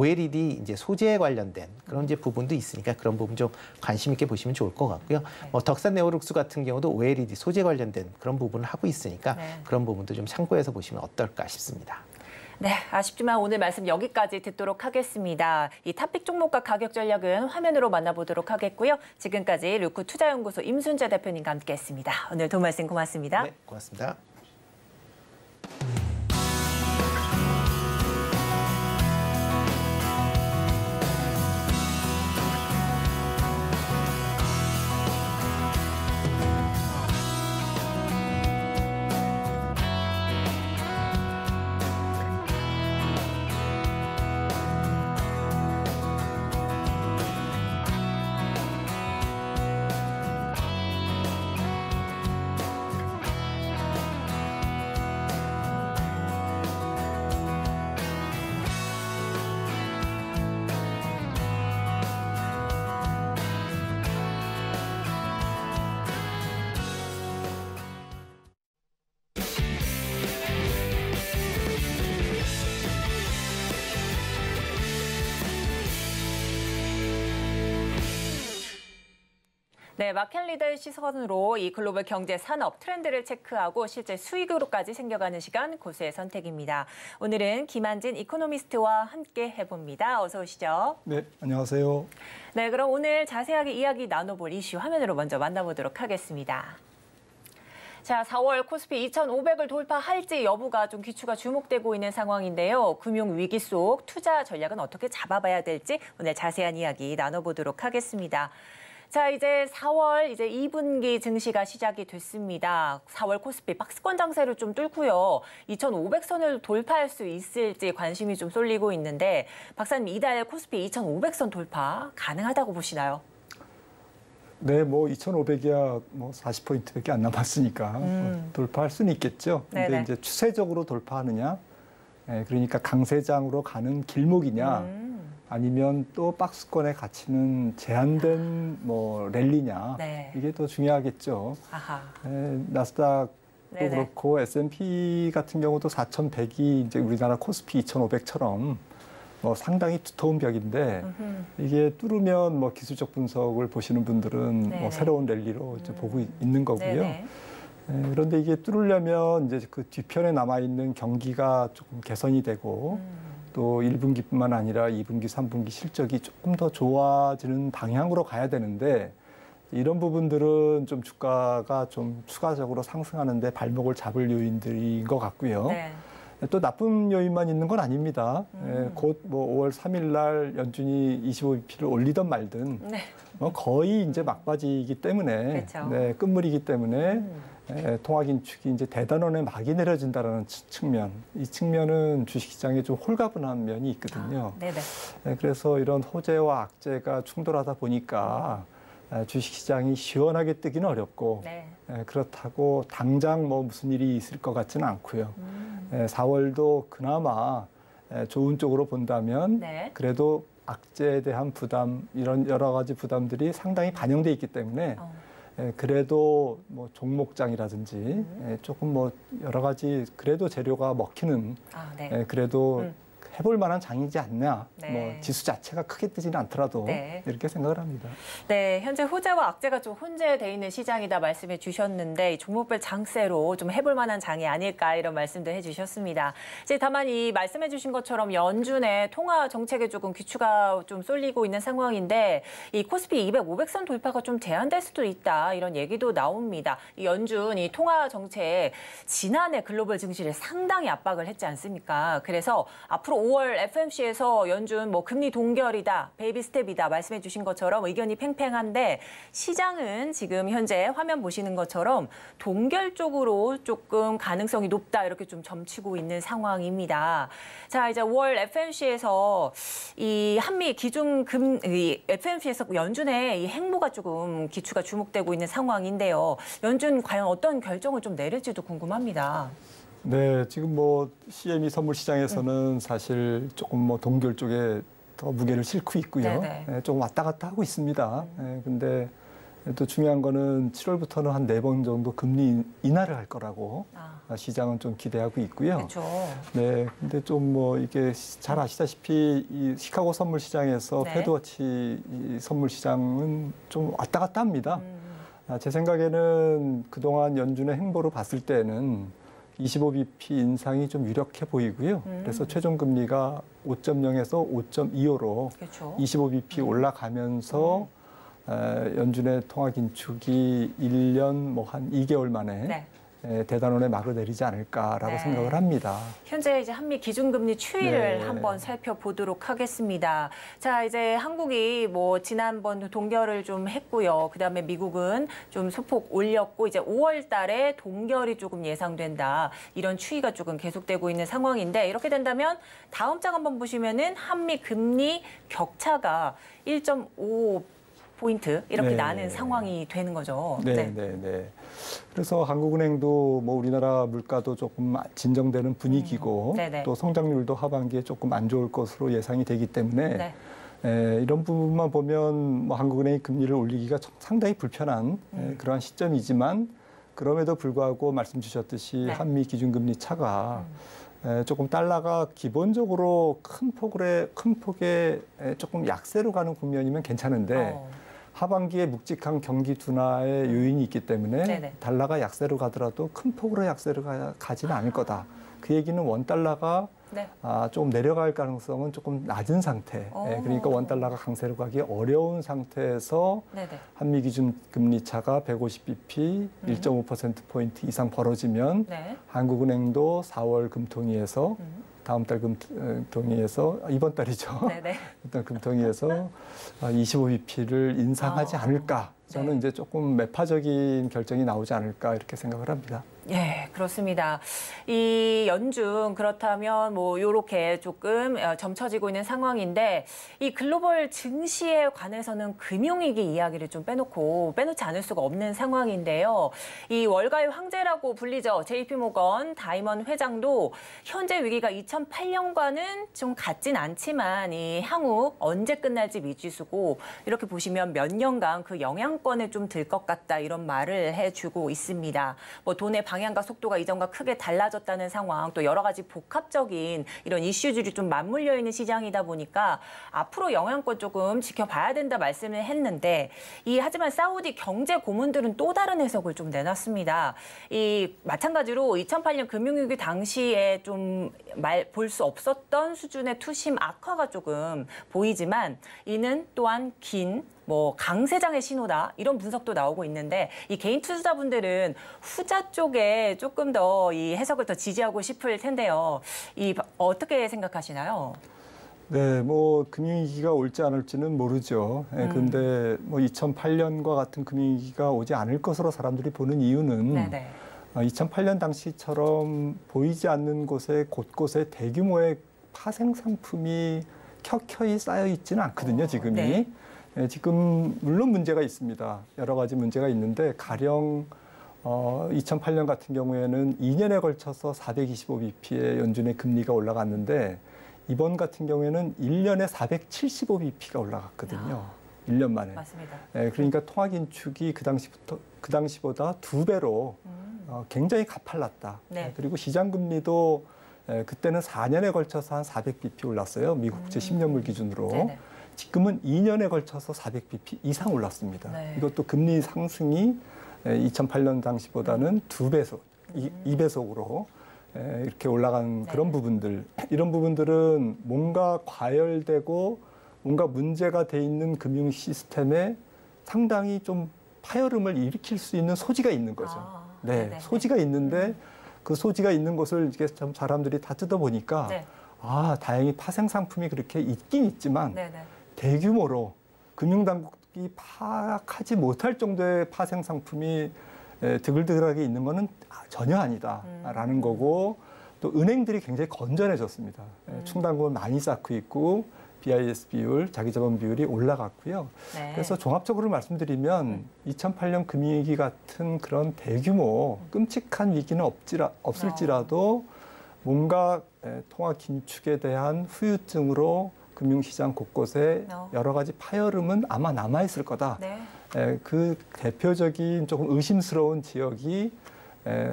OLED 이제 소재에 관련된 그런 이제 부분도 있으니까 그런 부분 좀 관심 있게 보시면 좋을 것 같고요. 네. 뭐 덕산 네오룩스 같은 경우도 OLED 소재 관련된 그런 부분을 하고 있으니까 네. 그런 부분도 좀 참고해서 보시면 어떨까 싶습니다. 네, 아쉽지만 오늘 말씀 여기까지 듣도록 하겠습니다. 이 탑픽 종목과 가격 전략은 화면으로 만나보도록 하겠고요. 지금까지 루크 투자연구소 임순재 대표님과 함께했습니다. 오늘 도움 말씀 고맙습니다. 네, 고맙습니다. 네, 마켓 리더의 시선으로 이 글로벌 경제 산업 트렌드를 체크하고 실제 수익으로까지 생겨가는 시간 고수의 선택입니다. 오늘은 김한진 이코노미스트와 함께 해봅니다. 어서 오시죠. 네, 안녕하세요. 네, 그럼 오늘 자세하게 이야기 나눠볼 이슈 화면으로 먼저 만나보도록 하겠습니다. 자, 4월 코스피 2,500을 돌파할지 여부가 좀 귀추가 주목되고 있는 상황인데요. 금융 위기 속 투자 전략은 어떻게 잡아봐야 될지 오늘 자세한 이야기 나눠보도록 하겠습니다. 자, 이제 4월 2분기 증시가 시작이 됐습니다. 4월 코스피 박스권 장세를 좀 뚫고요. 2,500선을 돌파할 수 있을지 관심이 좀 쏠리고 있는데 박사님, 이달 코스피 2,500선 돌파 가능하다고 보시나요? 네, 뭐 2,500이야 뭐 40포인트밖에 안 남았으니까 돌파할 수는 있겠죠. 근데 네네. 이제 추세적으로 돌파하느냐, 그러니까 강세장으로 가는 길목이냐, 아니면 또 박스권에 갇히는 제한된 뭐 랠리냐, 네. 이게 더 중요하겠죠. 아하. 나스닥도 네네. 그렇고 S&P 같은 경우도 4,100이 이제 우리나라 코스피 2,500처럼 뭐 상당히 두터운 벽인데 이게 뚫으면 뭐 기술적 분석을 보시는 분들은 네네. 뭐 새로운 랠리로 이제 보고 있는 거고요. 네네. 그런데 이게 뚫으려면 이제 그 뒤편에 남아 있는 경기가 조금 개선이 되고 또 1분기뿐만 아니라 2분기, 3분기 실적이 조금 더 좋아지는 방향으로 가야 되는데 이런 부분들은 좀 주가가 좀 추가적으로 상승하는데 발목을 잡을 요인들인 것 같고요. 네. 또 나쁜 요인만 있는 건 아닙니다. 곧 뭐 5월 3일 날 연준이 25bp를 올리든 말든 네. 뭐 거의 이제 막바지이기 때문에 그렇죠. 네, 끝물이기 때문에 통화 긴축이 이제 대단원에 막이 내려진다는 측면, 이 측면은 주식시장에 좀 홀가분한 면이 있거든요. 네네. 그래서 이런 호재와 악재가 충돌하다 보니까 주식시장이 시원하게 뜨기는 어렵고 네. 그렇다고 당장 뭐 무슨 일이 있을 것 같지는 않고요. 4월도 그나마 좋은 쪽으로 본다면 네. 그래도 악재에 대한 부담, 이런 여러 가지 부담들이 상당히 반영돼 있기 때문에 그래도 뭐 종목장이라든지 조금 뭐 여러 가지 그래도 재료가 먹히는 네. 그래도 해볼 만한 장이지 않냐. 네. 뭐 지수 자체가 크게 뜨지는 않더라도 네. 이렇게 생각을 합니다. 네, 현재 호재와 악재가 좀 혼재돼 있는 시장이다 말씀해 주셨는데 종목별 장세로 좀 해볼 만한 장이 아닐까 이런 말씀도 해주셨습니다. 이제 다만 이 말씀해 주신 것처럼 연준의 통화 정책에 조금 귀추가 좀 쏠리고 있는 상황인데 이 코스피 200, 500선 돌파가 좀 제한될 수도 있다 이런 얘기도 나옵니다. 이 연준 이 통화 정책 지난해 글로벌 증시를 상당히 압박을 했지 않습니까? 그래서 앞으로 5월 FOMC에서 연준 뭐 금리 동결이다, 베이비 스텝이다 말씀해 주신 것처럼 의견이 팽팽한데 시장은 지금 현재 화면 보시는 것처럼 동결 쪽으로 조금 가능성이 높다 이렇게 좀 점치고 있는 상황입니다. 자, 이제 5월 FOMC에서 이 한미 기준금 FOMC에서 연준의 이 행보가 조금 기추가 주목되고 있는 상황인데요. 연준 과연 어떤 결정을 좀 내릴지도 궁금합니다. 네, 지금 뭐 CME 선물 시장에서는 사실 조금 뭐 동결 쪽에 더 무게를 싣고 있고요. 조금 왔다 갔다 하고 있습니다. 근데 또 중요한 거는 7월부터는 한 4번 정도 금리 인하를 할 거라고 시장은 좀 기대하고 있고요. 그렇죠. 네, 근데 좀 뭐 이게 잘 아시다시피 이 시카고 선물 시장에서 네. 패드워치 이 선물 시장은 좀 왔다 갔다 합니다. 제 생각에는 그동안 연준의 행보로 봤을 때는 25bp 인상이 좀 유력해 보이고요. 그래서 최종 금리가 5.0에서 5.25로 그렇죠. 25bp 올라가면서 연준의 통화 긴축이 1년 뭐 한 2개월 만에 네. 대단원의 막을 내리지 않을까라고 네. 생각을 합니다. 현재 이제 한미 기준금리 추이를 네. 한번 살펴보도록 하겠습니다. 자, 이제 한국이 뭐 지난번 동결을 좀 했고요. 그다음에 미국은 좀 소폭 올렸고 이제 5월 달에 동결이 조금 예상된다. 이런 추이가 조금 계속되고 있는 상황인데 이렇게 된다면 다음 장 한번 보시면은 한미 금리 격차가 1.5 포인트 이렇게 네. 나는 상황이 되는 거죠. 네. 그래서 한국은행도 뭐 우리나라 물가도 조금 진정되는 분위기고 또 성장률도 하반기에 조금 안 좋을 것으로 예상이 되기 때문에 이런 부분만 보면 뭐 한국은행이 금리를 올리기가 상당히 불편한 그러한 시점이지만 그럼에도 불구하고 말씀 주셨듯이 한미 기준금리 차가 조금 달러가 기본적으로 큰 폭의 조금 약세로 가는 국면이면 괜찮은데 하반기에 묵직한 경기 둔화의 요인이 있기 때문에 네네. 달러가 약세로 가더라도 큰 폭으로 약세로 가지는 않을 거다. 그 얘기는 원달러가 네. 좀 내려갈 가능성은 조금 낮은 상태. 그러니까 원달러가 강세로 가기 어려운 상태에서 네네. 한미 기준 금리 차가 150bp, 1.5%포인트 이상 벌어지면 네. 한국은행도 4월 금통위에서 다음 달 금통위에서 이번 달이죠. 네네. 일단 금통위에서 25bp를 인상하지 않을까. 저는 네. 이제 조금 매파적인 결정이 나오지 않을까 이렇게 생각을 합니다. 예, 그렇습니다. 이 연중 그렇다면 뭐 요렇게 조금 점쳐지고 있는 상황인데 이 글로벌 증시에 관해서는 금융위기 이야기를 좀 빼놓지 않을 수가 없는 상황인데요. 이 월가의 황제라고 불리죠. JP모건 다이먼 회장도 현재 위기가 2008년과는 좀 같진 않지만 이 향후 언제 끝날지 미지수고 이렇게 보시면 몇 년간 그 영향권에 좀 들 것 같다 이런 말을 해주고 있습니다. 뭐 돈의 방향과 속도가 이전과 크게 달라졌다는 상황, 또 여러 가지 복합적인 이런 이슈들이 좀 맞물려 있는 시장이다 보니까 앞으로 영향권 조금 지켜봐야 된다 말씀을 했는데 하지만 사우디 경제 고문들은 또 다른 해석을 좀 내놨습니다. 마찬가지로 2008년 금융위기 당시에 좀 볼 수 없었던 수준의 투심 악화가 조금 보이지만 이는 또한 강세장의 신호다 이런 분석도 나오고 있는데 이 개인 투자자분들은 후자 쪽에 조금 더 이 해석을 더 지지하고 싶을 텐데요. 어떻게 생각하시나요? 네, 금융위기가 올지 않을지는 모르죠. 그런데 2008년과 같은 금융위기가 오지 않을 것으로 사람들이 보는 이유는 네네. 2008년 당시처럼 보이지 않는 곳에 곳곳에 대규모의 파생 상품이 켜켜이 쌓여 있지는 않거든요, 지금이. 네. 지금 물론 문제가 있습니다. 여러 가지 문제가 있는데 가령 2008년 같은 경우에는 2년에 걸쳐서 425bp의 연준의 금리가 올라갔는데 이번 같은 경우에는 1년에 475bp가 올라갔거든요. 1년 만에. 맞습니다. 그러니까 통화 긴축이 그 당시보다 2배로 굉장히 가팔랐다. 네. 그리고 시장 금리도 그때는 4년에 걸쳐서 한 400bp 올랐어요. 미국 국채 10년물 기준으로. 네네. 지금은 2년에 걸쳐서 400bp 이상 올랐습니다. 네. 이것도 금리 상승이 2008년 당시보다는 2배속, 2배속으로 이렇게 올라간 네. 그런 부분들. 이런 부분들은 뭔가 과열되고 뭔가 문제가 돼 있는 금융 시스템에 상당히 좀 파열음을 일으킬 수 있는 소지가 있는 거죠. 네, 네네. 소지가 있는데 그 소지가 있는 것을 이렇게 참 사람들이 다 뜯어보니까 네. 다행히 파생 상품이 그렇게 있긴 있지만 네네. 대규모로 금융당국이 파악하지 못할 정도의 파생 상품이 드글드글하게 있는 거는 전혀 아니다라는 거고 또 은행들이 굉장히 건전해졌습니다. 충당금을 많이 쌓고 있고 BIS 비율, 자기자본 비율이 올라갔고요. 네. 그래서 종합적으로 말씀드리면 2008년 금융위기 같은 그런 대규모 끔찍한 위기는 없을지라도 뭔가 통화 긴축에 대한 후유증으로 금융시장 곳곳에 여러 가지 파열음은 아마 남아있을 거다. 네. 그 대표적인 조금 의심스러운 지역이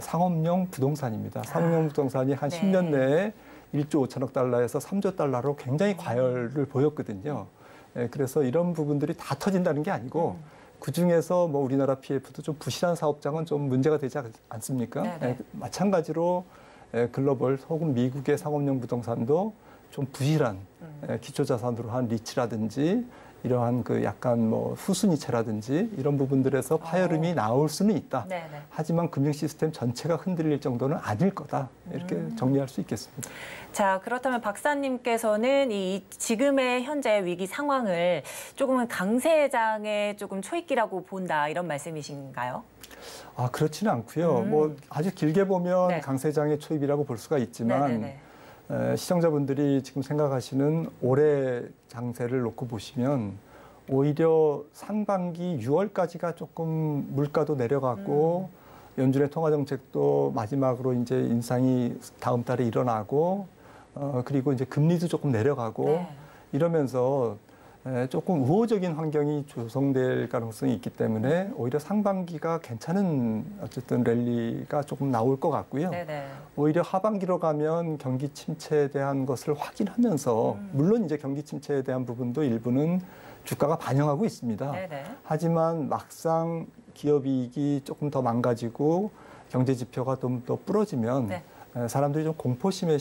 상업용 부동산입니다. 상업용 부동산이 한 네. 10년 내에 1조 5천억 달러에서 3조 달러로 굉장히 과열을 보였거든요. 그래서 이런 부분들이 다 터진다는 게 아니고 그중에서 우리나라 PF도 좀 부실한 사업장은 좀 문제가 되지 않습니까? 마찬가지로 글로벌 혹은 미국의 상업용 부동산도 좀 부실한 기초자산으로 한 리츠라든지 이러한 그 약간 후순위채라든지 이런 부분들에서 파열음이 나올 수는 있다. 네네. 하지만 금융 시스템 전체가 흔들릴 정도는 아닐 거다. 이렇게 정리할 수 있겠습니다. 자, 그렇다면 박사님께서는 이 지금의 현재 위기 상황을 조금은 강세장의 조금 초입기라고 본다 이런 말씀이신가요? 그렇지는 않고요. 아주 길게 보면 네. 강세장의 초입이라고 볼 수가 있지만 네네네. 시청자분들이 지금 생각하시는 올해 장세를 놓고 보시면 오히려 상반기 6월까지가 조금 물가도 내려갔고 연준의 통화정책도 마지막으로 이제 인상이 다음 달에 일어나고 그리고 이제 금리도 조금 내려가고 네. 이러면서 조금 우호적인 환경이 조성될 가능성이 있기 때문에 오히려 상반기가 괜찮은 어쨌든 랠리가 조금 나올 것 같고요. 네네. 오히려 하반기로 가면 경기 침체에 대한 것을 확인하면서 물론 이제 경기 침체에 대한 부분도 일부는 주가가 반영하고 있습니다. 네네. 하지만 막상 기업이익이 조금 더 망가지고 경제 지표가 좀 더 부러지면 네. 사람들이 좀 공포심에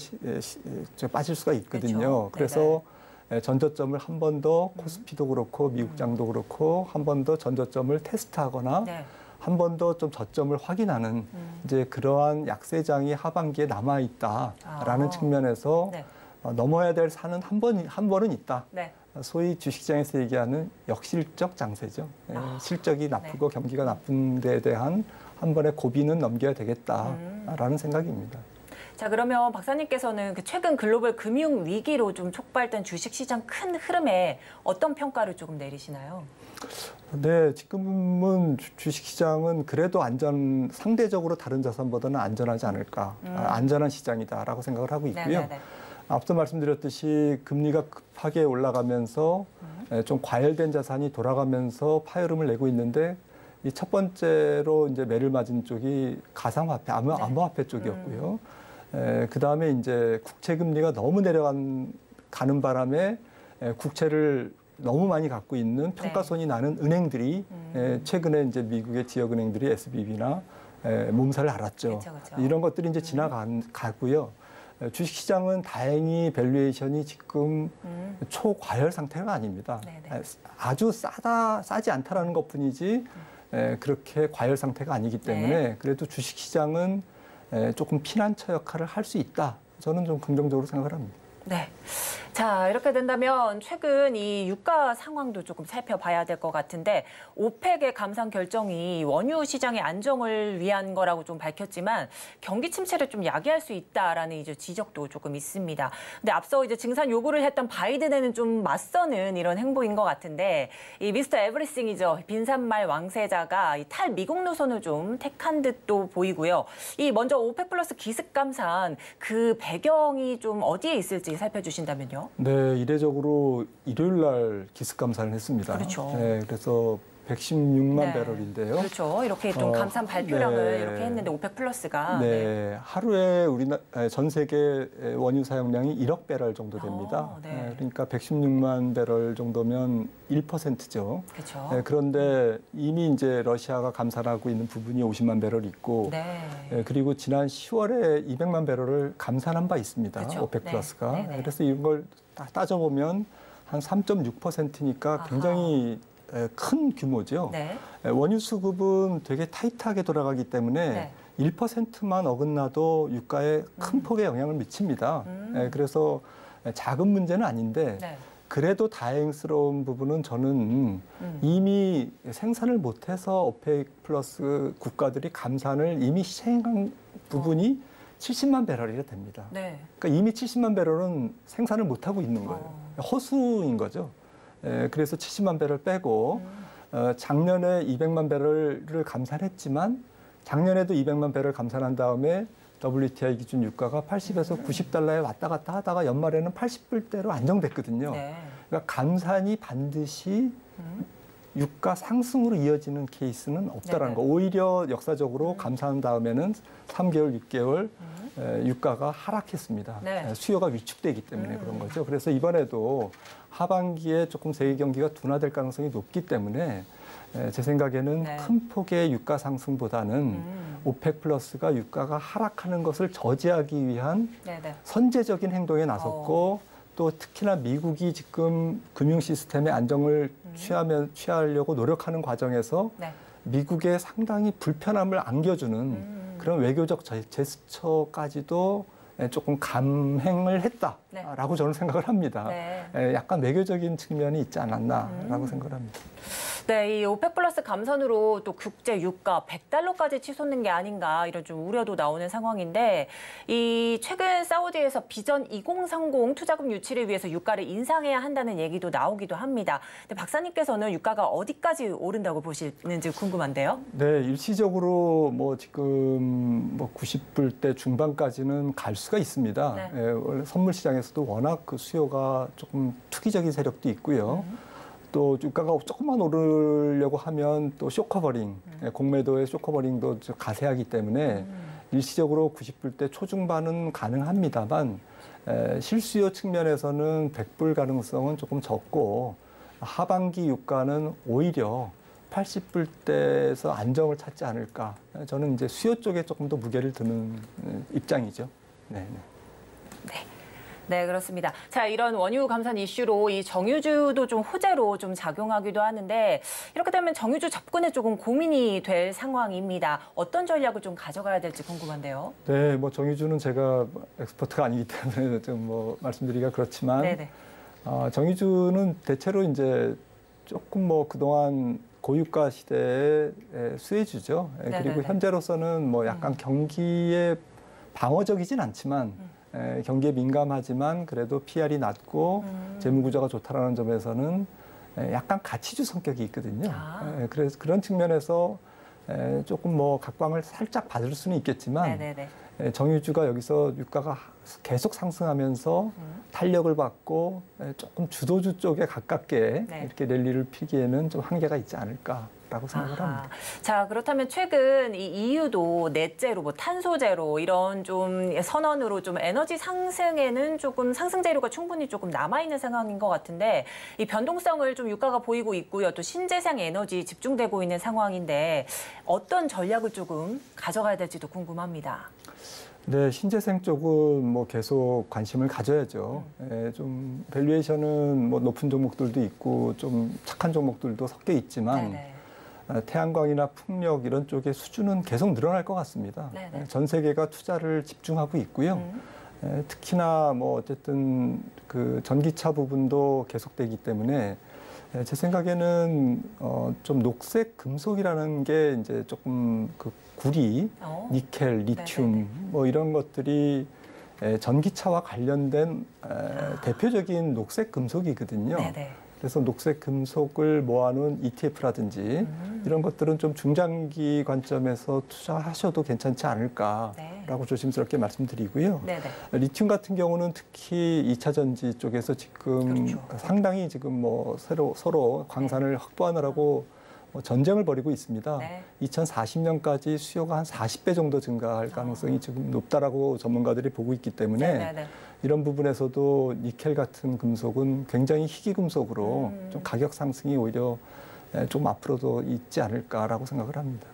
빠질 수가 있거든요. 그렇죠. 그래서 전저점을 한 번 더 코스피도 그렇고 미국장도 그렇고 한 번 더 전저점을 테스트하거나 네. 한 번 더 좀 저점을 확인하는 이제 그러한 약세장이 하반기에 남아 있다라는 측면에서 네. 넘어야 될 산은 한 번은 있다. 네. 소위 주식시장에서 얘기하는 역실적 장세죠. 실적이 나쁘고 경기가 나쁜 데에 대한 한 번의 고비는 넘겨야 되겠다라는 생각입니다. 자, 그러면 박사님께서는 그 최근 글로벌 금융 위기로 좀 촉발된 주식시장 큰 흐름에 어떤 평가를 조금 내리시나요? 네, 지금은 주식시장은 그래도 상대적으로 다른 자산보다는 안전하지 않을까, 안전한 시장이다라고 생각을 하고 있고요. 네네네. 앞서 말씀드렸듯이 금리가 급하게 올라가면서 좀 과열된 자산이 돌아가면서 파열음을 내고 있는데 이 첫 번째로 이제 매를 맞은 쪽이 가상화폐, 암호화폐 쪽이었고요. 그 다음에 이제 국채 금리가 너무 내려가는 바람에 국채를 너무 많이 갖고 있는 평가손이 나는 은행들이 최근에 이제 미국의 지역은행들이 SVB나 몸살을 앓았죠. 그쵸. 이런 것들이 이제 지나가고요. 주식시장은 다행히 밸류에이션이 지금 초과열 상태가 아닙니다. 네네. 아주 싸지 않다라는 것뿐이지 그렇게 과열 상태가 아니기 때문에 그래도 주식시장은 조금 피난처 역할을 할 수 있다. 저는 좀 긍정적으로 생각을 합니다. 네. 자, 이렇게 된다면 최근 이 유가 상황도 조금 살펴봐야 될 것 같은데 오펙의 감산 결정이 원유 시장의 안정을 위한 거라고 좀 밝혔지만 경기 침체를 좀 야기할 수 있다라는 이제 지적도 조금 있습니다. 근데 앞서 이제 증산 요구를 했던 바이든에는 좀 맞서는 이런 행보인 것 같은데 이 미스터 에브리싱이죠. 빈산말 왕세자가 이 탈미국 노선을 좀 택한 듯도 보이고요. 이 먼저 오펙 플러스 기습 감산 그 배경이 좀 어디에 있을지 살펴주신다면요. 네, 이례적으로 일요일 날 기습 감산을 했습니다. 그렇죠. 네, 그래서 116만 배럴인데요. 그렇죠. 이렇게 좀 감산 발표량을 이렇게 했는데 오펙 플러스가 하루에 전 세계 원유 사용량이 1억 배럴 정도 됩니다. 그러니까 116만 배럴 정도면 1%죠. 그렇죠. 그런데 이미 이제 러시아가 감산하고 있는 부분이 50만 배럴 있고, 그리고 지난 10월에 200만 배럴을 감산한 바 있습니다. 그렇죠. 오펙 플러스가. 그래서 이걸 따져보면 한 3.6%니까 굉장히 큰 규모죠. 원유 수급은 되게 타이트하게 돌아가기 때문에 1%만 어긋나도 유가에 큰 폭의 영향을 미칩니다. 그래서 작은 문제는 아닌데 그래도 다행스러운 부분은 저는 이미 생산을 못해서 오펙 플러스 국가들이 감산을 이미 시행한 부분이 70만 배럴이나 됩니다. 그러니까 이미 70만 배럴은 생산을 못하고 있는 거예요. 허수인 거죠. 그래서 70만 배럴 빼고 작년에 200만 배럴을 감산했지만 작년에도 200만 배럴 감산한 다음에 WTI 기준 유가가 80에서 90달러에 왔다 갔다 하다가 연말에는 80불대로 안정됐거든요. 그러니까 감산이 반드시 유가 상승으로 이어지는 케이스는 없다라는 거. 오히려 역사적으로 감산한 다음에는 3개월, 6개월 유가가 하락했습니다. 수요가 위축되기 때문에 그런 거죠. 그래서 이번에도 하반기에 조금 세계 경기가 둔화될 가능성이 높기 때문에 제 생각에는 큰 폭의 유가 상승보다는 오펙 플러스가 유가가 하락하는 것을 저지하기 위한 선제적인 행동에 나섰고 또 특히나 미국이 지금 금융 시스템의 안정을 취하려고 노력하는 과정에서 미국에 상당히 불편함을 안겨주는 그런 외교적 제스처까지도 조금 감행을 했다라고 저는 생각을 합니다. 약간 외교적인 측면이 있지 않았나라고 생각을 합니다. 네, 이 오펙 플러스 감산으로 또 국제 유가 100달러까지 치솟는 게 아닌가 이런 좀 우려도 나오는 상황인데 이 최근 사우디에서 비전 2030 투자금 유치를 위해서 유가를 인상해야 한다는 얘기도 나오기도 합니다. 근데 박사님께서는 유가가 어디까지 오른다고 보시는지 궁금한데요. 네, 일시적으로 뭐 지금 뭐 90불대 중반까지는 갈 수가 있습니다. 원래 선물 시장에서도 워낙 그 수요가 조금 투기적인 세력도 있고요. 또 유가가 조금만 오르려고 하면 또 쇼커버링, 공매도의 쇼커버링도 가세하기 때문에 일시적으로 90불대 초중반은 가능합니다만 실수요 측면에서는 100불 가능성은 조금 적고 하반기 유가는 오히려 80불대에서 안정을 찾지 않을까. 저는 이제 수요 쪽에 조금 더 무게를 두는 입장이죠. 네. 네, 그렇습니다. 자, 이런 원유 감산 이슈로 이 정유주도 좀 호재로 좀 작용하기도 하는데 이렇게 되면 정유주 접근에 조금 고민이 될 상황입니다. 어떤 전략을 좀 가져가야 될지 궁금한데요. 네, 뭐 정유주는 제가 엑스퍼트가 아니기 때문에 좀 뭐 말씀드리기가 그렇지만 정유주는 대체로 이제 조금 뭐 그동안 고유가 시대의 수혜주죠. 그리고 현재로서는 뭐 약간 경기에 방어적이진 않지만 경기에 민감하지만 그래도 PR이 낮고 재무구조가 좋다라는 점에서는 약간 가치주 성격이 있거든요. 그래서 그런 측면에서 조금 뭐 각광을 살짝 받을 수는 있겠지만 정유주가 여기서 유가가 계속 상승하면서 탄력을 받고 조금 주도주 쪽에 가깝게 이렇게 랠리를 피기에는 좀 한계가 있지 않을까라고 생각을 합니다. 자, 그렇다면 최근 이 EU도 넷제로, 뭐 탄소제로 이런 좀 선언으로 좀 에너지 상승에는 조금 상승 재료가 충분히 조금 남아 있는 상황인 것 같은데 이 변동성을 좀 유가가 보이고 있고요. 또 신재생 에너지 집중되고 있는 상황인데 어떤 전략을 조금 가져가야 될지도 궁금합니다. 네, 신재생 쪽은 뭐 계속 관심을 가져야죠. 좀 밸류에이션은 뭐 높은 종목들도 있고 좀 착한 종목들도 섞여 있지만 태양광이나 풍력 이런 쪽의 수주는 계속 늘어날 것 같습니다. 전 세계가 투자를 집중하고 있고요. 특히나 뭐 어쨌든 그 전기차 부분도 계속되기 때문에 제 생각에는 좀 녹색 금속이라는 게 이제 조금 그 구리, 니켈, 리튬 뭐 이런 것들이 전기차와 관련된 대표적인 녹색 금속이거든요. 그래서 녹색 금속을 모아놓은 ETF라든지 이런 것들은 좀 중장기 관점에서 투자하셔도 괜찮지 않을까라고 조심스럽게 말씀드리고요. 리튬 같은 경우는 특히 2차 전지 쪽에서 지금 상당히 지금 뭐 서로 광산을 확보하느라고 전쟁을 벌이고 있습니다. 2040년까지 수요가 한 40배 정도 증가할 가능성이 지금 높다라고 전문가들이 보고 있기 때문에 이런 부분에서도 니켈 같은 금속은 굉장히 희귀 금속으로 좀 가격 상승이 오히려 좀 앞으로도 있지 않을까라고 생각을 합니다.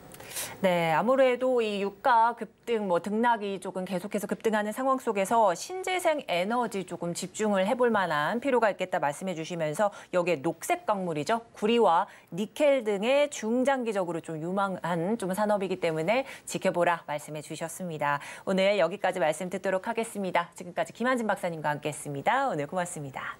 네, 아무래도 이 유가 급등, 뭐 등락이 조금 계속해서 급등하는 상황 속에서 신재생 에너지 조금 집중을 해볼 만한 필요가 있겠다 말씀해 주시면서 여기에 녹색 광물이죠. 구리와 니켈 등의 중장기적으로 좀 유망한 좀 산업이기 때문에 지켜보라 말씀해 주셨습니다. 오늘 여기까지 말씀 듣도록 하겠습니다. 지금까지 김한진 박사님과 함께했습니다. 오늘 고맙습니다.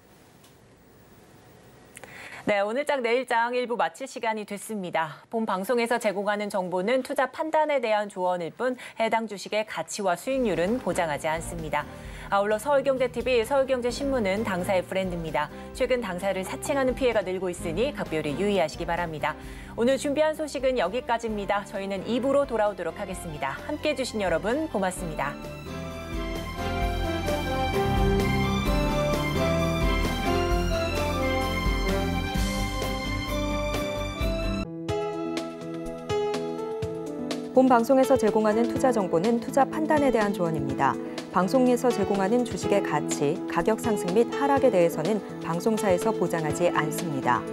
네, 오늘장 내일장 1부 마칠 시간이 됐습니다. 본 방송에서 제공하는 정보는 투자 판단에 대한 조언일 뿐 해당 주식의 가치와 수익률은 보장하지 않습니다. 아울러 서울경제TV, 서울경제신문은 당사의 브랜드입니다. 최근 당사를 사칭하는 피해가 늘고 있으니 각별히 유의하시기 바랍니다. 오늘 준비한 소식은 여기까지입니다. 저희는 2부로 돌아오도록 하겠습니다. 함께해 주신 여러분 고맙습니다. 본 방송에서 제공하는 투자 정보는 투자 판단에 대한 조언입니다. 방송에서 제공하는 주식의 가치, 가격 상승 및 하락에 대해서는 방송사에서 보장하지 않습니다.